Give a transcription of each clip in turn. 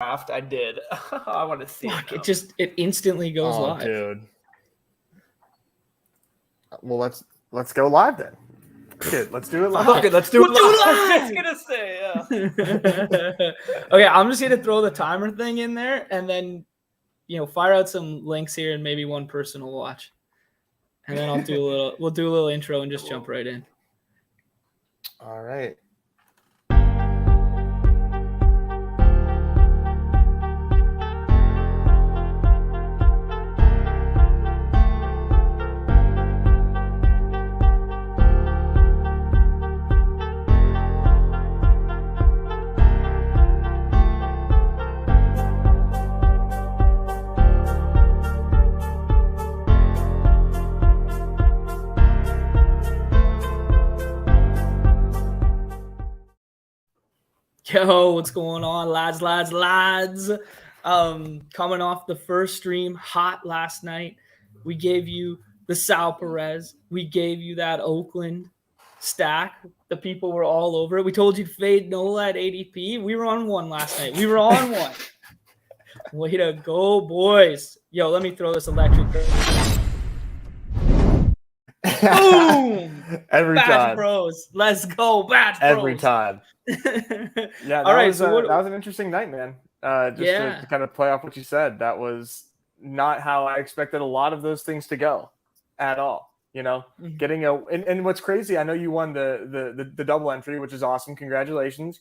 draft. I did. I want to see it instantly goes live. Dude. Well, let's go live then. Dude, let's do it live. Okay, let's do it live. I was just gonna say, Okay, I'm just gonna throw the timer thing in there, and then fire out some links here, and maybe one person will watch, and then we'll do a little intro and just jump right in. All right. Yo, what's going on, lads? Coming off the first stream, hot last night. We gave you the Sal Perez. We gave you that Oakland stack. The people were all over it. We told you to fade Nola at ADP. We were on one last night. Way to go, boys. Yo, let me throw this electric. Boom! Every Badge time. Bros. Let's go, Badge Bros. Every time. Yeah, that was an interesting night, man. To kind of play off what you said, that was not how I expected a lot of those things to go at all. Getting and what's crazy, I know you won the double entry, which is awesome. Congratulations.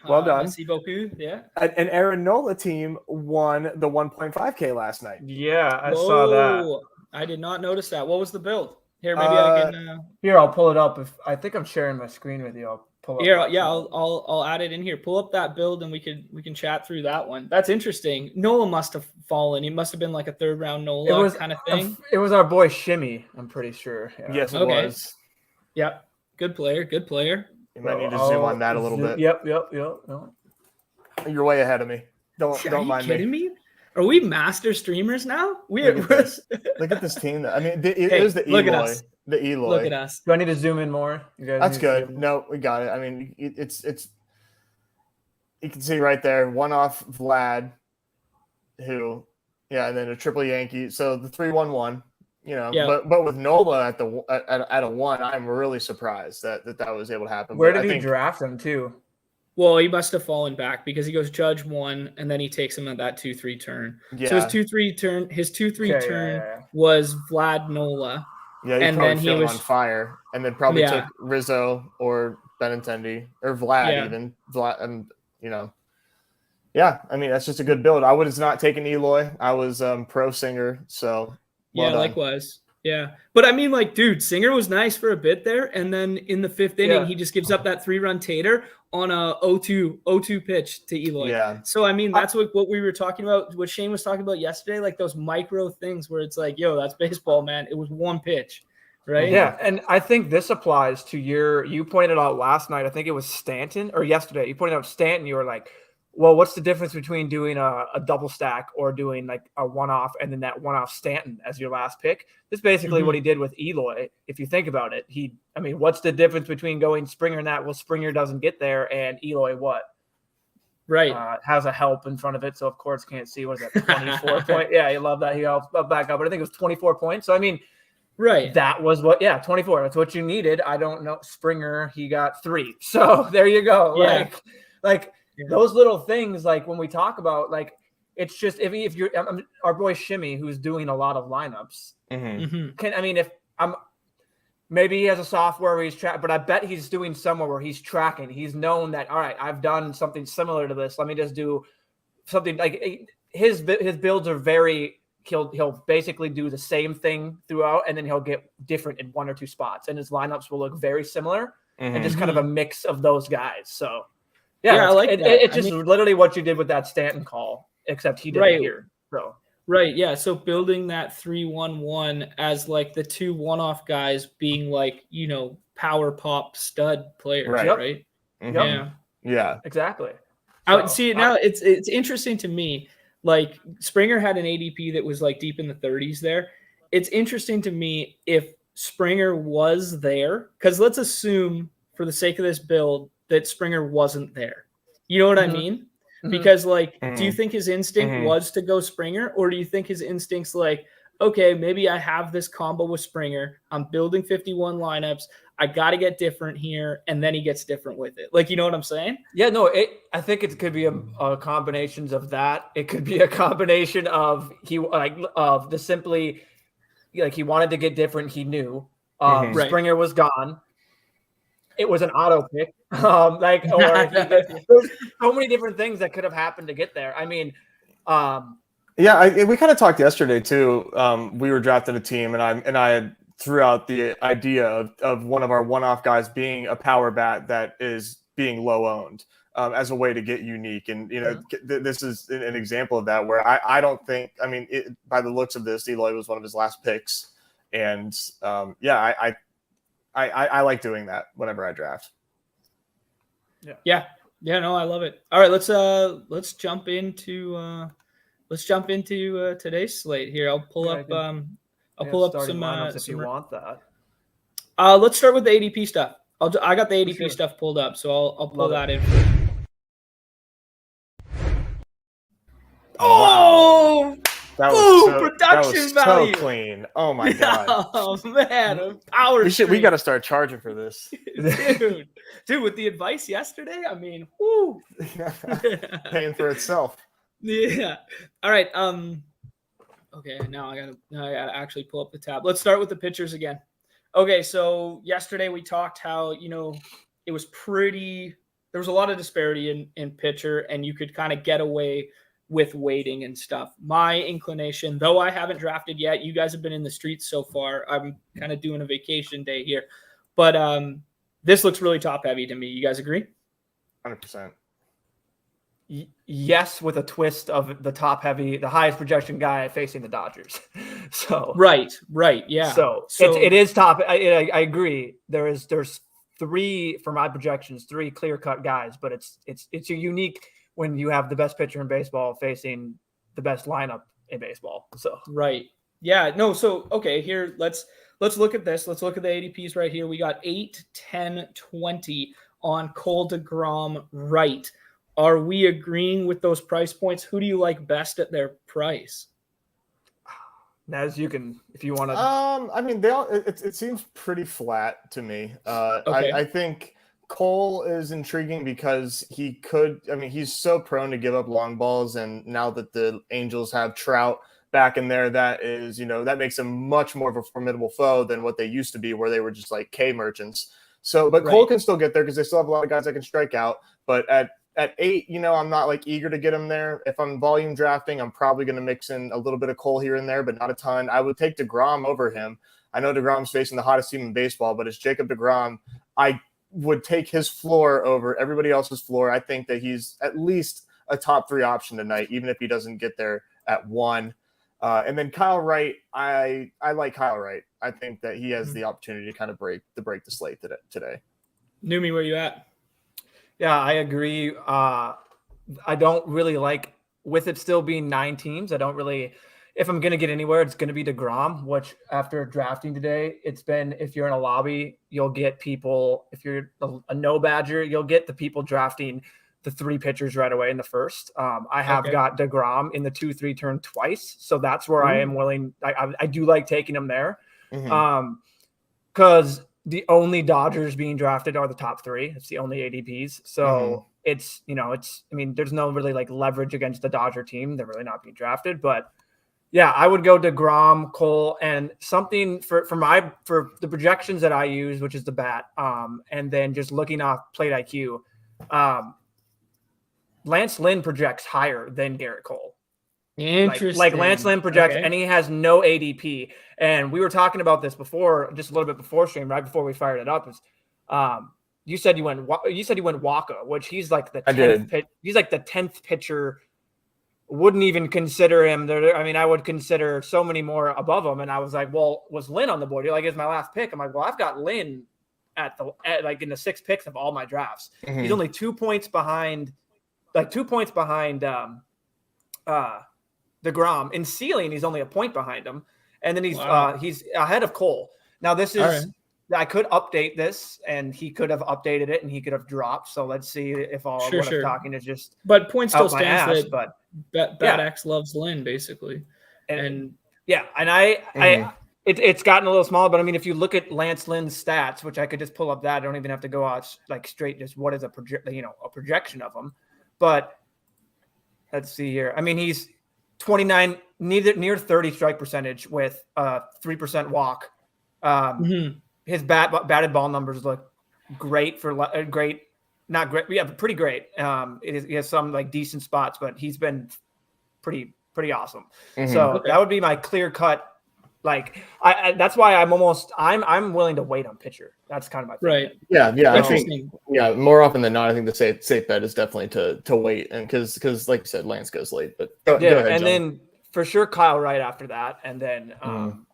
Well done. Merci beaucoup. Yeah. An Aaron Nola team won the 1.5K last night. Yeah, I saw that. I did not notice that. What was the build? Here, maybe I can. Here, I'll pull it up. I think I'm sharing my screen with you. I'll pull up. Here, I'll add it in here. Pull up that build, and we can chat through that one. That's interesting. Nola must have fallen. He must have been like a third round Nola kind of thing. It was our boy Shimmy. I'm pretty sure. Yeah. Yes, it was. Yep. Good player. You might need to zoom on that a little bit. Yep. You're way ahead of me. Don't mind me. Are you kidding me? Are we master streamers now? Look at this team. I mean, it is the Eloy. Look at us. The Eloy. Look at us. Do I need to zoom in more? That's good. No, we got it. I mean, it's. You can see right there, one off Vlad, and then a triple Yankee. So the 3-1-1. But with Nola at a 1, I'm really surprised that was able to happen. Where did he draft him to? Well, he must have fallen back because he goes Judge 1, and then he takes him at that 2-3 turn. Yeah. So his 2-3 turn was Vlad Nola. Yeah, and then he was on fire, and then probably took Rizzo or Benintendi or Vlad even. Vlad, Yeah, I mean that's just a good build. I would have not taken Eloy. I was pro Singer, so well done. Likewise. Yeah, but I mean, dude, Singer was nice for a bit there, and then in the 5th inning, he just gives up that 3-run tater on a 0-2 pitch to Eloy. Yeah. So I mean, that's what we were talking about. What Shane was talking about yesterday, like those micro things where it's like, yo, that's baseball, man. It was one pitch, right? Yeah, and I think this applies to you pointed out last night. I think it was Stanton or yesterday. You pointed out Stanton. You were like, well, what's the difference between doing a double stack or doing like a one-off and then that one-off Stanton as your last pick? That's basically what he did with Eloy. If you think about it, what's the difference between going Springer and that? Well, Springer doesn't get there, and Eloy what? Right. Has a help in front of it, so of course can't see. What is that, 24 point? Yeah, you love that. He helps back up, but I think it was 24 points. So, I mean, right. That was 24. That's what you needed. I don't know. Springer, he got 3. So there you go. Yeah. Those little things, when we talk about, it's just if you're our boy Shimmy, who's doing a lot of lineups, maybe he has a software where he's but I bet he's doing somewhere where he's tracking. He's known that, all right, I've done something similar to this. Let me just do something his builds are very. He'll basically do the same thing throughout, and then he'll get different in 1 or 2 spots, and his lineups will look very similar, and just kind of a mix of those guys. So. Yeah, I like that. It's just literally what you did with that Stanton call, except he did it here. So right, yeah. So building that 3-1-1 as the 2 one-off guys being power pop stud players, right? Mm-hmm. Yeah, exactly. I would see it now. It's interesting to me. Springer had an ADP that was deep in the 30s there. It's interesting to me if Springer was there, because let's assume for the sake of this build that Springer wasn't there. You know what I mean? Because do you think his instinct was to go Springer, or do you think his instinct's like, okay, maybe I have this combo with Springer. I'm building 51 lineups. I got to get different here. And then he gets different with it. You know what I'm saying? Yeah, no, I think it could be a combinations of that. It could be a combination of he wanted to get different. He knew Springer was gone. It was an auto pick. There's so many different things that could have happened to get there. I mean, we kind of talked yesterday too. We were drafting a team, and I had threw out the idea of one of our one-off guys being a power bat that is being low owned as a way to get unique. And this is an example of that, where I don't think. I mean, by the looks of this, Eloy was one of his last picks, and I like doing that whenever I draft. Yeah. No, I love it. All right, let's jump into today's slate here. I'll pull up some if you want that. Let's start with the ADP stuff. I got the ADP stuff pulled up, so I'll pull that in. Oh! That was production value. So clean. Oh my god. Oh man, power. We got to start charging for this, dude. With the advice yesterday, I mean, whoo, paying for itself. Yeah. All right. Okay. Now I gotta actually pull up the tab. Let's start with the pitchers again. Okay. So yesterday we talked how it was pretty. There was a lot of disparity in pitcher, and you could kind of get away with waiting and stuff. My inclination, though I haven't drafted yet, you guys have been in the streets so far. I'm kind of doing a vacation day here, but this looks really top heavy to me. You guys agree? 100%. Yes, with a twist of the top heavy, the highest projection guy facing the Dodgers. So right, yeah. So it is top. I agree. There's three for my projections, three clear cut guys, but it's a unique when you have the best pitcher in baseball facing the best lineup in baseball. So right. Yeah. No. So okay, here let's look at this. Let's look at the ADPs right here. We got 8, 10, 20 on Cole DeGrom right. Are we agreeing with those price points? Who do you like best at their price? As you can, if you want to. I mean, it seems pretty flat to me. Okay. I think Cole is intriguing because he's so prone to give up long balls, and now that the Angels have Trout back in there, that is, that makes him much more of a formidable foe than what they used to be, where they were just like K merchants. So, but Cole can still get there because they still have a lot of guys that can strike out. But at 8, I'm not eager to get him there. If I'm volume drafting, I'm probably going to mix in a little bit of Cole here and there, but not a ton. I would take DeGrom over him. I know DeGrom's facing the hottest team in baseball, but it's Jacob DeGrom. I would take his floor over everybody else's floor. I think that he's at least a top 3 option tonight, even if he doesn't get there at 1. And then Kyle Wright, I like Kyle Wright. I think that he has the opportunity to kind of break the slate today. Numi, where you at? Yeah, I agree. I don't really like, with it still being 9 teams, I don't really, if I'm going to get anywhere, it's going to be DeGrom, which after drafting today, it's been, if you're in a lobby, you'll get people, if you're a no badger, you'll get the people drafting the 3 pitchers right away in the first. I have got DeGrom in the 2-3 turn twice. So that's where I am willing. I do like taking him there. Because the only Dodgers being drafted are the top 3. It's the only ADPs. So it's, there's no really leverage against the Dodger team. They're really not being drafted, but yeah, I would go DeGrom, Cole, and something for the projections that I use, which is the bat. And then just looking off Plate IQ, Lance Lynn projects higher than Garrett Cole. Interesting. Like Lance Lynn projects, and he has no ADP. And we were talking about this before, just a little bit before stream, right before we fired it up. You said you went Waka, which he's like the 10th. He's like the 10th pitcher. Wouldn't even consider him there. I mean, I would consider so many more above him. And I was like, well, was Lynn on the board? You're like, it's my last pick. I'm like, well, I've got Lynn at in the 6 picks of all my drafts. He's only 2 points behind. DeGrom. In ceiling, he's only a point behind him, and then he's ahead of Cole. Now this I could update this, and he could have updated it, and he could have dropped. So let's see if all what I'm talking is just. But point still stands that Bad X loves Lynn basically, and it's gotten a little smaller. But I mean, if you look at Lance Lynn's stats, which I could just pull up that, I don't even have to go out like straight. Just what is a projection of him, but. Let's see here. I mean, he's 29, near 30 strike percentage with 3% walk. His batted ball numbers look great not great. Yeah, pretty great. He has some like decent spots, but he's been pretty awesome. So that would be my clear cut. Like that's why I'm willing to wait on pitcher. That's kind of my thing. Right. Yeah. I think more often than not, I think the safe bet is definitely to wait, and because like you said, Lance goes late. But go ahead, and John. then for sure Kyle Wright after that, and then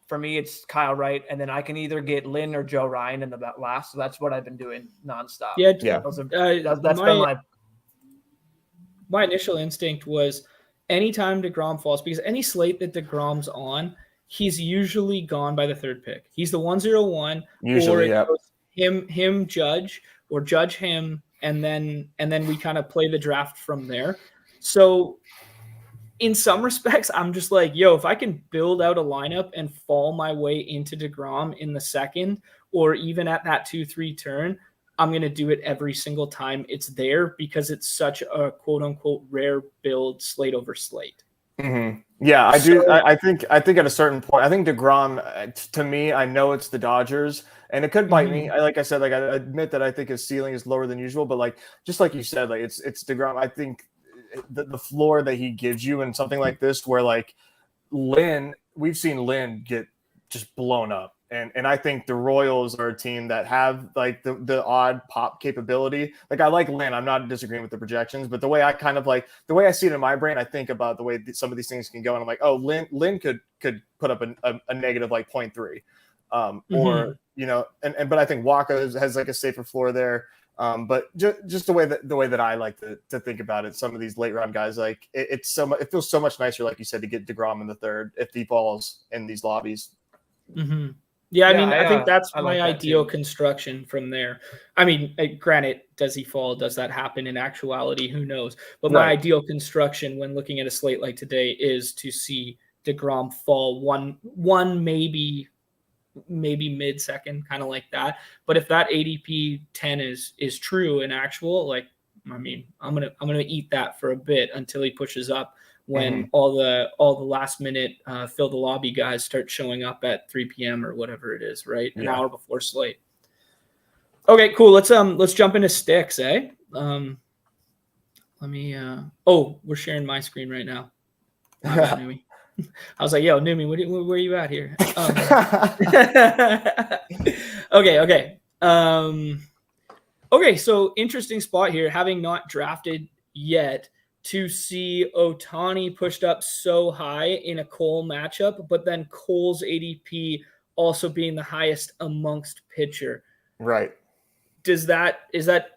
for me it's Kyle Wright, and then I can either get Lynn or Joe Ryan in the last. So that's what I've been doing nonstop. That's been my initial instinct was anytime DeGrom falls, because any slate that DeGrom's on. He's usually gone by the third pick. He's the 101. Usually, or him judge or judge him, and then we kind of play the draft from there. So in some respects, I'm just like, if I can build out a lineup and fall my way into DeGrom in the second, or even at that 2-3 turn, I'm going to do it every single time it's there because it's such a quote unquote rare build slate over slate. Mm-hmm. Yeah, I do. I think at a certain point, I think DeGrom, to me, I know it's the Dodgers, and it could bite me. Like I said, I admit that I think his ceiling is lower than usual, but just like you said, it's DeGrom. I think the floor that he gives you in something like this, where Lynn, we've seen Lynn get just blown up. And I think the Royals are a team that have the odd pop capability. I like Lynn. I'm not disagreeing with the projections, but the way I the way I see it in my brain, I think about the way some of these things can go. And I'm like, oh, Lynn could put up a negative 0.3. Or, but I think Waka has a safer floor there. But just the way that I like to think about it, some of these late round guys, it feels so much nicer, like you said, to get DeGrom in the third if he falls in these lobbies. Mm-hmm. Yeah, I think that's my ideal construction from there. I mean, granted, does he fall? Does that happen in actuality? Who knows? But my ideal construction when looking at a slate like today is to see DeGrom fall one maybe mid-second, kind of like that. But if that ADP 10 is true and actual, I'm gonna eat that for a bit until he pushes up. When all the last minute fill the lobby guys start showing up at 3 p.m. or whatever it is, right? An hour before slate. Okay, cool. Let's jump into sticks, eh? Let me we're sharing my screen right now. Numi. I was like, yo, Numi, where are you at here? Okay. Okay, so interesting spot here, having not drafted yet. To see Ohtani pushed up so high in a Cole matchup, but then Cole's ADP also being the highest amongst pitcher. Right. Is that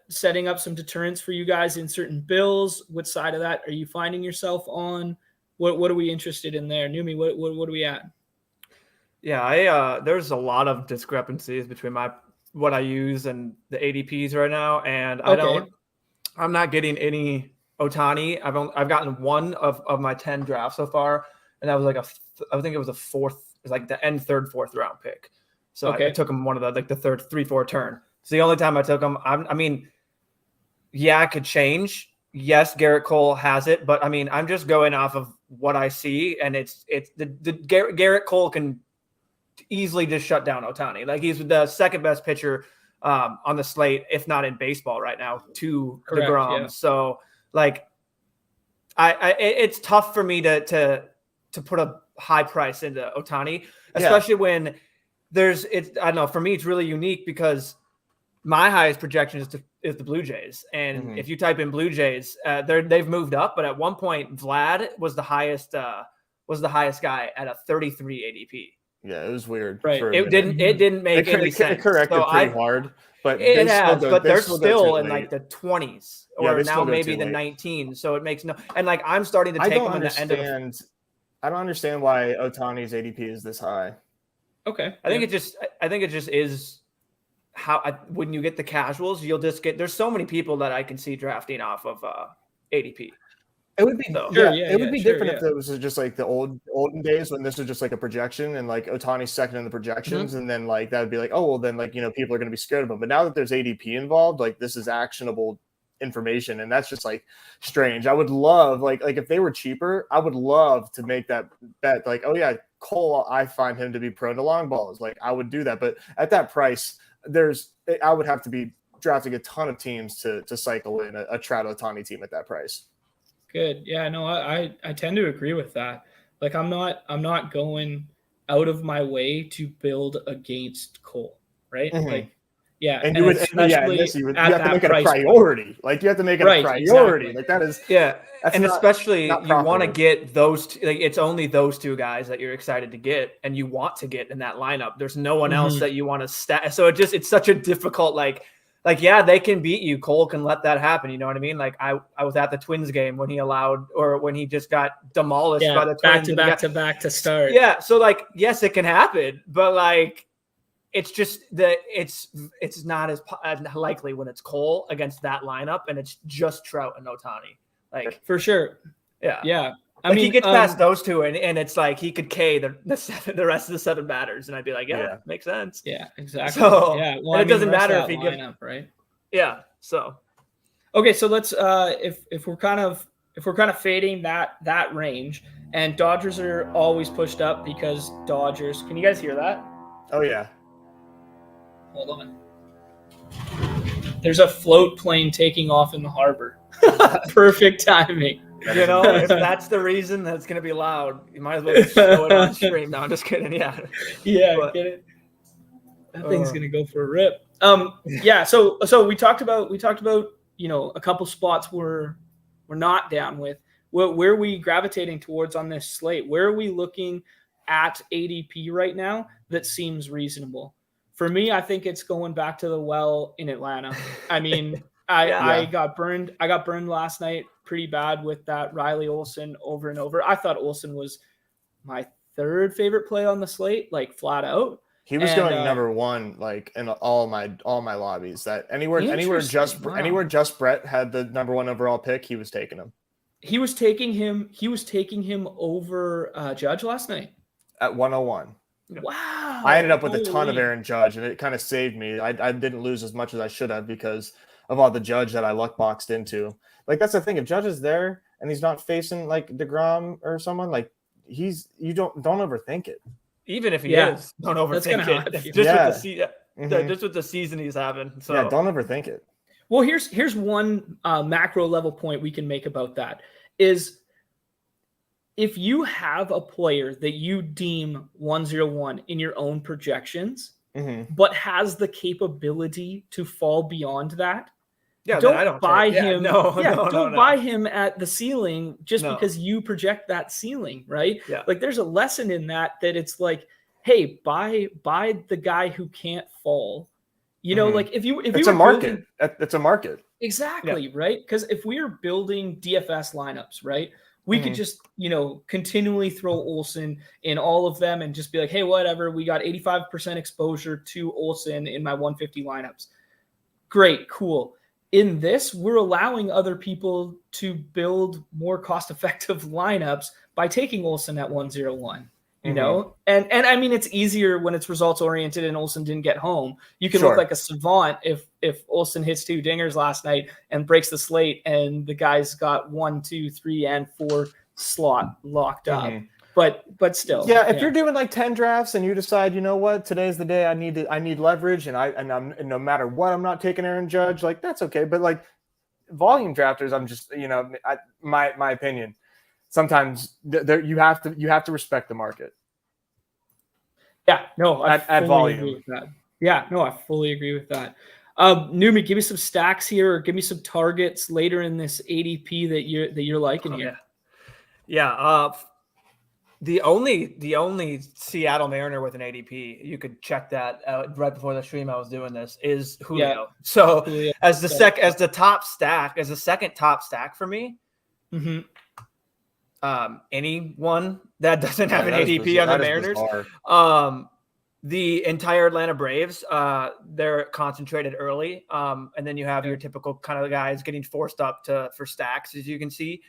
setting up some deterrence for you guys in certain bills? What side of that are you finding yourself on? What are we interested in there? Numi, what are we at? Yeah, there's a lot of discrepancies between what I use and the ADPs right now, and I'm not getting any Ohtani. I've gotten one of my 10 drafts so far, and that was I think it was a fourth, it was the end third, fourth round pick. So I took him one of the third 3-4 turn. It's the only time I took him. It could change. Yes, Garrett Cole has it, but I'm just going off of what I see, and it's the Garrett Cole can easily just shut down Ohtani. He's the second best pitcher on the slate, if not in baseball right now, to DeGrom. Yeah. So it's tough for me to put a high price into Ohtani, especially when I don't know, for me, it's really unique because my highest projection is the Blue Jays. And if you type in Blue Jays, they've moved up, but at one point Vlad was the highest guy at a 33 ADP. Yeah, it was weird. Right. It didn't make any sense. It corrected pretty hard. But they're still in the 20s or now maybe the 19s. So it makes I'm starting to take them in the end of. I don't understand why Ohtani's ADP is this high. Okay. I think it just is when you get the casuals, you'll just get. There's so many people that I can see drafting off of ADP. It would be it would be different if it was just like the olden days when this was just like a projection and like Ohtani's second in the projections, and then like that would be like, oh well, then like people are going to be scared of him. But now that there's ADP involved, like this is actionable information, and that's just like strange. I would love like if they were cheaper, I would love to make that bet. Like, oh yeah, Cole, I find him to be prone to long balls. Like I would do that, but at that price, I would have to be drafting a ton of teams to cycle in a Trout Ohtani team at that price. Good. Yeah, no, I tend to agree with that. Like I'm not going out of my way to build against Cole, right? Mm-hmm. Like, yeah. And you would, you have to make it a priority. Like you have to make it a priority. Exactly. Like that is, and especially you want to get those like it's only those two guys that you're excited to get and you want to get in that lineup. There's no one else that you want to stack. So it's such a difficult yeah, they can beat you. Cole can let that happen. You know what I mean? Like I was at the Twins game when he just got demolished by the Twins. Back to start. Yeah. So like, yes, it can happen, but like, it's just that it's not as likely when it's Cole against that lineup and it's just Trout and Ohtani. Like for sure. Yeah. Yeah. I mean, he gets past those two, and it's like he could K the rest of the 7 batters, and I'd be like, yeah. Makes sense. Yeah, exactly. So yeah, well, it doesn't matter if he gives up, right? Yeah. So okay, so let's if we're kind of fading that range, and Dodgers are always pushed up because Dodgers. Can you guys hear that? Oh yeah. Hold on. There's a float plane taking off in the harbor. Perfect timing. You know, if that's the reason that's going to be loud, you might as well just show it on stream. No, I'm just kidding. Yeah. Get it. That thing's going to go for a rip. Yeah. So we talked about a couple spots we're not down with. Where are we gravitating towards on this slate? Where are we looking at ADP right now that seems reasonable? For me, I think it's going back to the well in Atlanta. I mean, I got burned. I got burned last night pretty bad with that Riley Olsen over and over. I thought Olsen was my 3rd favorite play on the slate, like flat out. He was going number 1, like in all my lobbies. That anywhere just Brett had the number 1 overall pick, he was taking him. He was taking him over Judge last night at 101. Wow! I ended up with a ton of Aaron Judge, and it kind of saved me. I didn't lose as much as I should have because of all the Judge that I luck boxed into. Like that's the thing. If Judge is there and he's not facing like DeGrom or someone, like you don't overthink it. Even if he is, don't overthink it. Just with the season he's having. So don't overthink it. Well, here's one macro level point we can make about that is if you have a player that you deem 101 in your own projections, but has the capability to fall beyond that, don't buy him. Don't buy him at the ceiling just because you project that ceiling, right? Yeah. Like there's a lesson in that it's like, hey, buy the guy who can't fall. You know, like if it's a market. It's a market. Exactly, right? Because if we are building DFS lineups, right, we could just, continually throw Olsen in all of them and just be like, hey, whatever, we got 85% exposure to Olsen in my 150 lineups. Great, cool. In this, we're allowing other people to build more cost-effective lineups by taking Olsen at 101. You know, and I mean, it's easier when it's results oriented and Olsen didn't get home. You can look like a savant if Olsen hits 2 dingers last night and breaks the slate and the guy's got 1, 2, 3, and 4 slot locked up. But still, if you're doing like 10 drafts and you decide, you know what, today's the day I need leverage and no matter what, I'm not taking Aaron Judge, like that's okay. But like volume drafters, I'm just my opinion. Sometimes you have to respect the market. Yeah, no, at volume. Agree with that. Yeah, no, I fully agree with that. Numi, give me some stacks here, or give me some targets later in this ADP that you're liking here. Yeah. The only Seattle Mariner with an ADP, you could check that out right before the stream. I was doing this is Julio. Yeah. So Julio. as the second top stack for me. Anyone that doesn't have an ADP on the Mariners. the entire Atlanta Braves, they're concentrated early. And then you have your typical kind of guys getting forced up for stacks, as you can see.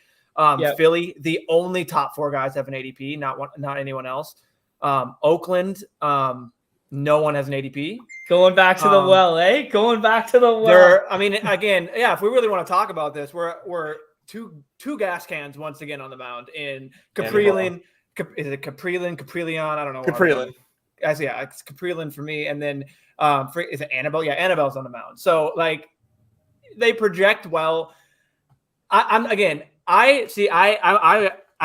Philly, the only top 4 guys have an ADP, not anyone else. Oakland, no one has an ADP. Going back to the well, eh? Going back to the well. I mean, again, yeah, if we really want to talk about this, we're two gas cans once again on the mound in Caprillion. Is it Caprillion? I don't know. Caprillion. Yeah, it's Caprillion for me. And then is it Annabelle? Yeah, Annabelle's on the mound. So like they project well. I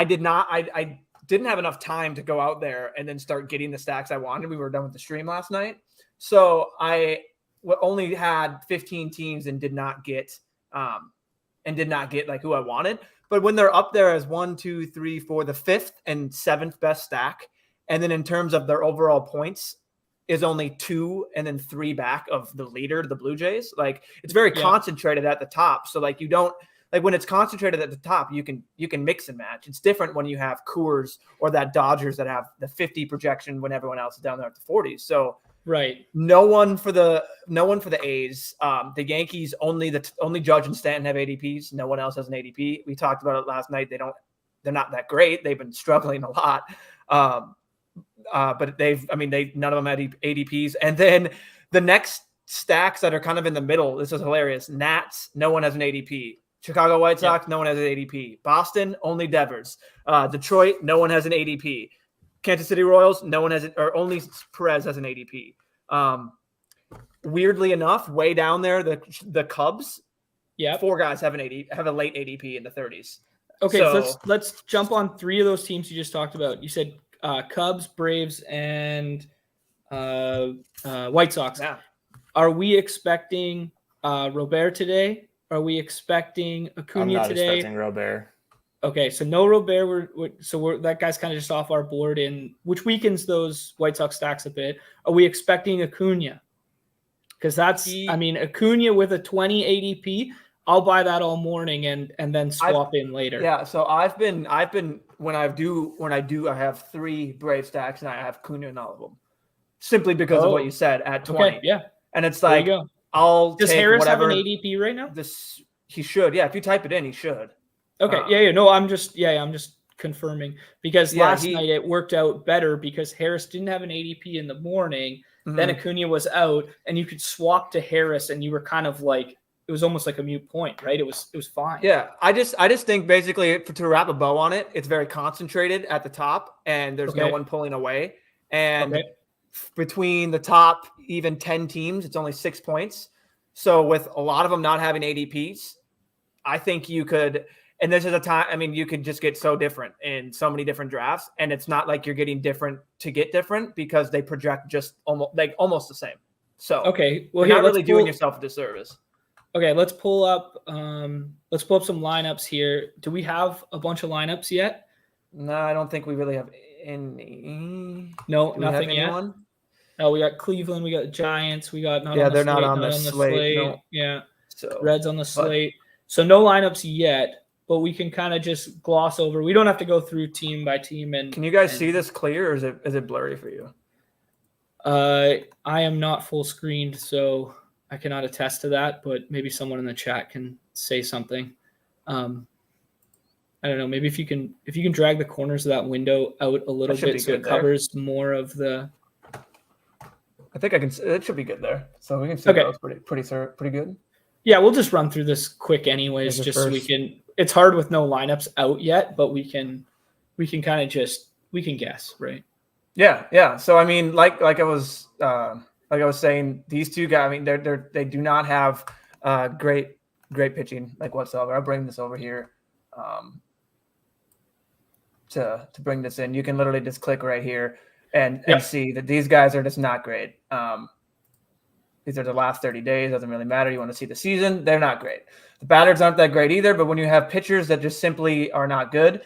didn't have enough time to go out there and then start getting the stacks I wanted. We were done with the stream last night. So I only had 15 teams and did not get like who I wanted. But when they're up there as 1, 2, 3, 4, the 5th and 7th best stack, and then in terms of their overall points is only 2 and then 3 back of the leader, the Blue Jays. Like it's very concentrated at the top. So like you don't like when it's concentrated at the top, you can mix and match. It's different when you have Coors or that Dodgers that have the 50 projection when everyone else is down there at the 40s. So right, no one for the A's. The Yankees only Judge and Stanton have ADPs. No one else has an ADP. We talked about it last night. They're not that great. They've been struggling a lot. But none of them had ADPs. And then the next stacks that are kind of in the middle. This is hilarious. Nats, no one has an ADP. Chicago White Sox, no one has an ADP. Boston, only Devers. Detroit, no one has an ADP. Kansas City Royals, no one has it, or only Perez has an ADP. Weirdly enough, way down there, the Cubs, 4 guys have a late ADP in the 30s. Okay, so let's jump on 3 of those teams you just talked about. You said Cubs, Braves, and White Sox. Yeah. Are we expecting Robert today? Are we expecting Acuna today? I'm not expecting Robert. Okay, so no Robert. That guy's kind of just off our board, which weakens those White Sox stacks a bit. Are we expecting Acuna? Because Acuna with a 20 ADP, I'll buy that all morning and then swap in later. Yeah, so I've been when I have 3 Brave stacks and I have Acuna in all of them, simply because of what you said at 20. Okay, yeah, and it's like there you go. Does Harris have an ADP right now? He should. Yeah, if you type it in, he should. Okay. No, I'm just confirming because last night it worked out better because Harris didn't have an ADP in the morning. Mm-hmm. Then Acuna was out, and you could swap to Harris, and you were kind of like it was almost like a moot point, right? It was fine. Yeah, I just think basically to wrap a bow on it, it's very concentrated at the top, and there's no one pulling away, and between the top even 10 teams, it's only 6 points. So with a lot of them not having ADPs, I think you could, and this is a time, you could just get so different in so many different drafts. And it's not like you're getting different to get different because they project just almost the same. So, okay. Well, you're not really doing yourself a disservice. Okay. Let's pull up some lineups here. Do we have a bunch of lineups yet? No, I don't think we really have any. No, nothing yet. No, we got Cleveland, we got Giants, we got they're not on the slate. No. Yeah, so Reds on the slate. So no lineups yet, but we can kind of just gloss over. We don't have to go through team by team. And can you guys see this clear, or is it blurry for you? I am not full screened, so I cannot attest to that. But maybe someone in the chat can say something. I don't know. Maybe if you can drag the corners of that window out a little bit so it covers more of the. I think I can. It should be good there, so we can see that was pretty good. Yeah, we'll just run through this quick, anyways, just so we can. It's hard with no lineups out yet, but we can kind of we can guess, right? Yeah. So like I was saying, these 2 guys. They do not have great pitching like whatsoever. I'll bring this over here to bring this in. You can literally just click right here. And see that these guys are just not great. These are the last 30 days. Doesn't really matter. You want to see the season. They're not great. The batters aren't that great either. But when you have pitchers that just simply are not good,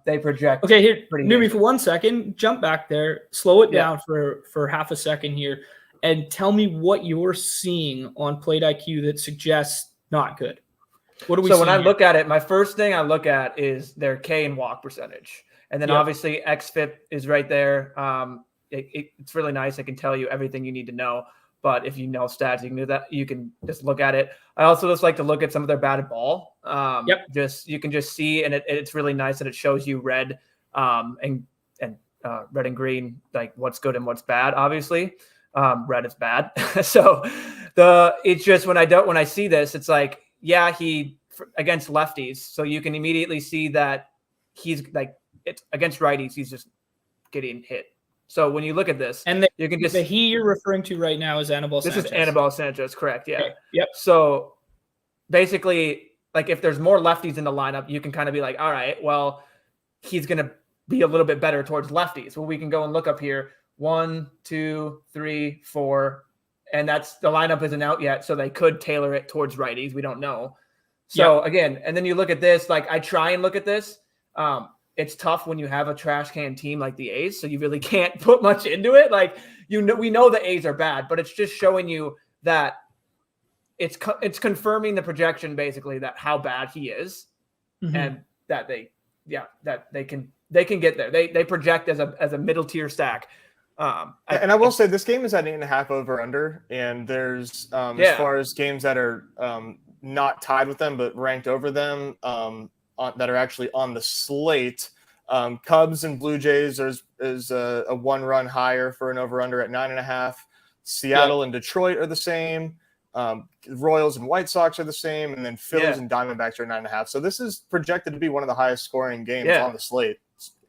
they project. Okay, here, Newbie, for 1 second, jump back there, slow it down for half a second here, and tell me what you're seeing on Plate IQ that suggests not good. What do we? So when I look at it, my first thing I look at is their K and walk percentage. And then obviously XFIP is right there. it's really nice. It can tell you everything you need to know. But if you know stats, you can do that. You can just look at it. I also just like to look at some of their batted ball. You can just see, and it's really nice that it shows you red and red and green, like what's good and what's bad. Obviously, red is bad. So it's just when I see this, it's like, yeah, he against lefties. So you can immediately see that he's like, it's against righties. He's just getting hit. So when you look at this, and you can just the he you're referring to right now is Anibal Sanchez. This is Anibal Sanchez, correct? Yeah. Okay. Yep. So basically, like if there's more lefties in the lineup, you can kind of be like, all right, well, he's going to be a little bit better towards lefties. Well, we can go and look up here. 1, 2, 3, 4, and that's the lineup isn't out yet, so they could tailor it towards righties. We don't know. So again, and then you look at this. Like I try and look at this. It's tough when you have a trash can team like the A's, so you really can't put much into it. Like, we know the A's are bad, but it's just showing you that it's confirming the projection basically that how bad he is, and that they can get there. They project as a middle tier stack. And I will say this game is at 8.5 over under, and there's as far as games that are not tied with them but ranked over them. That are actually on the slate. Cubs and Blue Jays is a 1 run higher for an over-under at 9.5. Seattle and Detroit are the same. Royals and White Sox are the same. And then Phillies and Diamondbacks are 9.5. So this is projected to be one of the highest scoring games on the slate.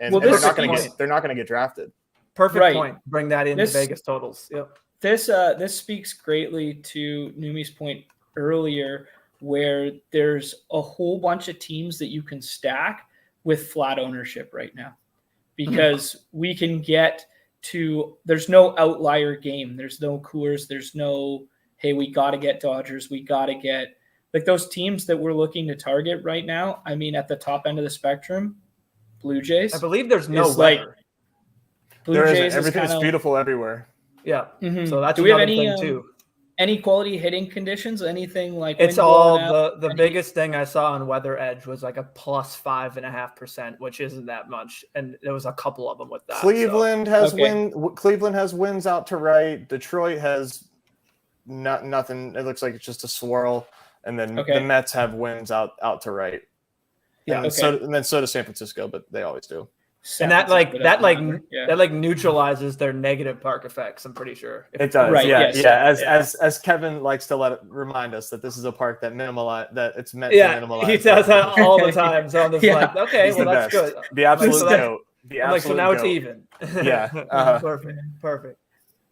And they're not going to get drafted. Perfect point. Bring that into Vegas totals. Yep. This speaks greatly to Numi's point earlier, where there's a whole bunch of teams that you can stack with flat ownership right now, because we can get to, there's no outlier game. There's no Coors. There's no, hey, we got to get Dodgers. We got to get like those teams that we're looking to target right now. I mean, at the top end of the spectrum, Blue Jays. I believe there's no weather. Blue Jays everything's beautiful everywhere. Yeah. So that's another thing too. Any quality hitting conditions? Anything like it's all the biggest thing I saw on Weather Edge was like a plus 5.5%, which isn't that much, and there was a couple of them with that. Cleveland has wins out to right. Detroit has nothing. It looks like it's just a swirl, and then the Mets have wins out to right. Yeah, and then so does San Francisco, but they always do. And that neutralizes their negative park effects. I'm pretty sure it does. Right? As Kevin likes to remind us that this is a park that it's meant to minimalize. He does that all the time. So I'm just like, okay, well that's good. The absolute goat. So now it's even. Yeah. Perfect.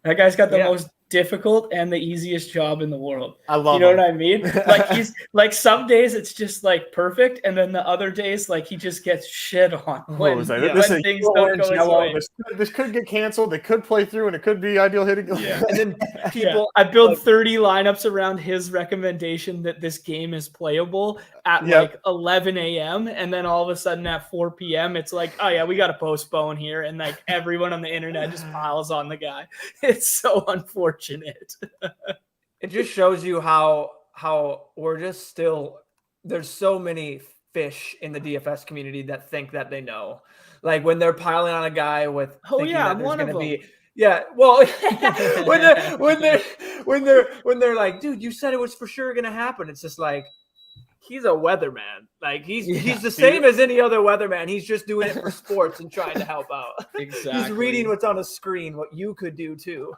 That guy's got the most difficult and the easiest job in the world. I love you know what I mean? Like he's like some days it's just like perfect, and then the other days like he just gets shit on when things don't go his way. This could get canceled, it could play through, and it could be ideal hitting. Yeah. And then people I build 30 lineups around his recommendation that this game is playable at like 11 a.m. and then all of a sudden at 4 p.m. it's like, oh yeah, we got to postpone here, and like everyone on the internet just piles on the guy. It's so unfortunate. It just shows you how we're just still, there's so many fish in the DFS community that think that they know, like when they're piling on a guy with that there's going to be when they're like, dude, you said it was for sure going to happen. It's just like, he's a weatherman. Like he's the same as any other weatherman. He's just doing it for sports and trying to help out. Exactly. He's reading what's on a screen, what you could do too.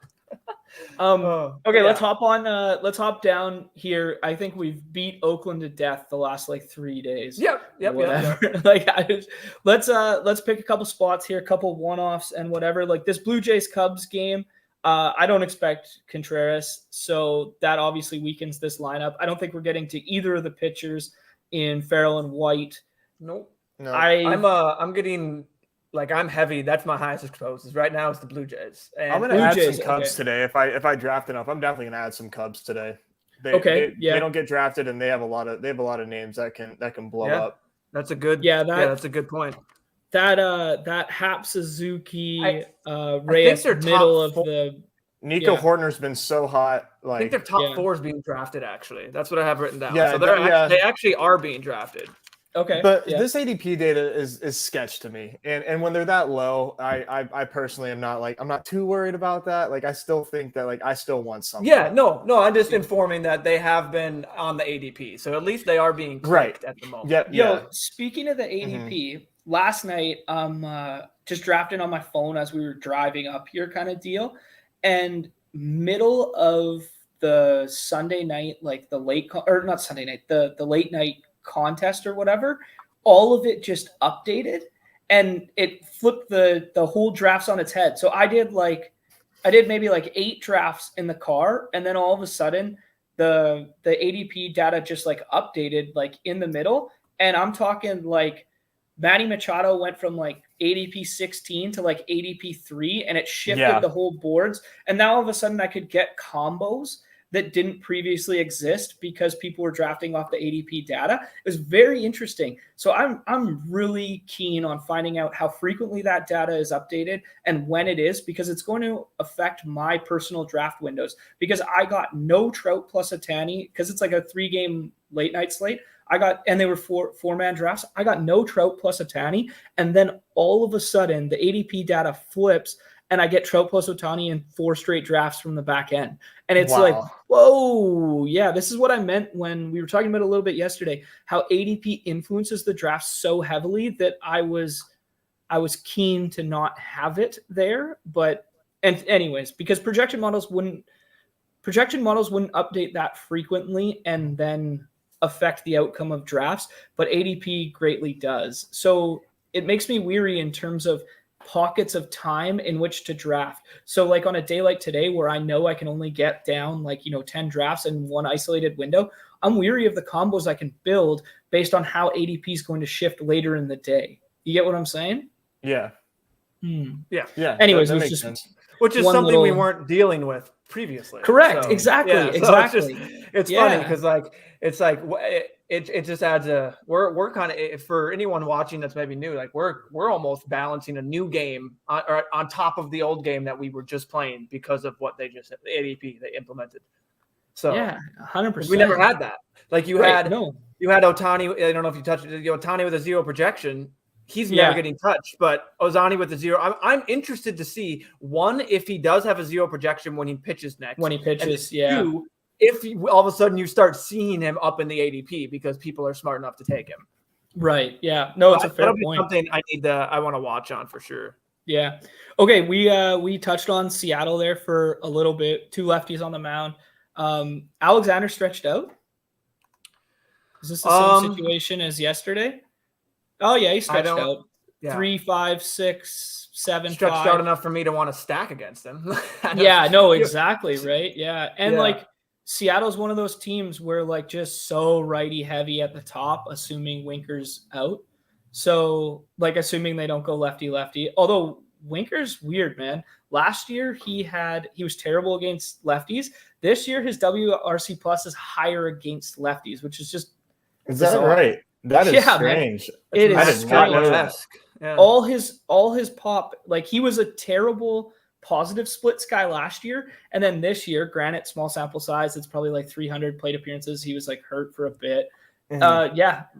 Let's hop down here. I think we've beat Oakland to death the last like 3 days. Yep. Like let's pick a couple spots here, a couple one-offs and whatever. Like this Blue Jays Cubs game, I don't expect Contreras, so that obviously weakens this lineup. I don't think we're getting to either of the pitchers in Farrell and White. Nope. No. I'm getting, like, I'm heavy. That's my highest exposed. Right now it's the Blue Jays. And I'm going to add some Cubs today. If I draft enough, I'm definitely going to add some Cubs today. They don't get drafted, and they have a lot of names that can blow up. That's a good that's a good point. That Hap Suzuki, Reyes middle of the Nico Horner's been so hot. Like, I think their top 4 is being drafted. Actually, that's what I have written down. Yeah, so they actually are being drafted. Okay. But this ADP data is sketch to me. And when they're that low, I personally am not I'm not too worried about that. Like I still think that I still want something. Yeah, no, I'm just informing that they have been on the ADP. So at least they are being clicked at the moment. Yep. Yo, speaking of the ADP, last night just drafting on my phone as we were driving up here kind of deal. And middle of the Sunday night, like the late or not Sunday night, the late night contest or whatever, all of it just updated and it flipped the whole drafts on its head. So I did maybe 8 drafts in the car, and then all of a sudden the ADP data just updated in the middle. And I'm talking Manny Machado went from ADP 16 to ADP 3, and it shifted the whole boards. And now all of a sudden I could get combos that didn't previously exist because people were drafting off the ADP data. It was very interesting. So I'm really keen on finding out how frequently that data is updated and when it is, because it's going to affect my personal draft windows. Because I got no Trout plus Ohtani because it's a 3-game late night slate. And they were four-man drafts. I got no Trout plus Ohtani, and then all of a sudden the ADP data flips, and I get Trout plus Ohtani in 4 straight drafts from the back end. And it's whoa, yeah, this is what I meant when we were talking about a little bit yesterday, how ADP influences the draft so heavily that I was keen to not have it there. And anyways, because projection models wouldn't update that frequently and then affect the outcome of drafts, but ADP greatly does. So it makes me weary in terms of pockets of time in which to draft. So on a day like today where I know I can only get down 10 drafts in one isolated window, I'm weary of the combos I can build based on how ADP is going to shift later in the day. You get what I'm saying? Yeah. Yeah. Anyways, that makes sense. Which is something we weren't dealing with previously. Correct. So, exactly. It's funny because it just adds we're kind of, for anyone watching that's maybe new, we're almost balancing a new game on top of the old game that we were just playing because of what they just, the ADP they implemented. So 100%. We never had that. You had Ohtani. I don't know if you touched it. Ohtani with a 0 projection. He's never getting touched, but Ohtani with a 0. I'm interested to see, one, if he does have a 0 projection when he pitches next. When he pitches, two, if all of a sudden you start seeing him up in the ADP because people are smart enough to take him. Right. Yeah. No, it's a fair point. Something I want to watch on for sure. Yeah. Okay. We touched on Seattle there for a little bit. 2 lefties on the mound. Alexander stretched out. Is this the same situation as yesterday? Oh yeah, he stretched out. Yeah. 3, 5, 6, 7, stretched 5. out enough for me to want to stack against him. Exactly, right? Yeah, and Seattle's one of those teams where just so righty heavy at the top, assuming Winker's out. So assuming they don't go lefty. Although Winker's weird, man. Last year he was terrible against lefties. This year his WRC plus is higher against lefties, which is just bizarre. That right? That is strange. Man. It is strange. Yeah. All his pop, he was a terrible positive splits guy last year, and then this year, granted small sample size, it's probably 300 plate appearances. He was hurt for a bit.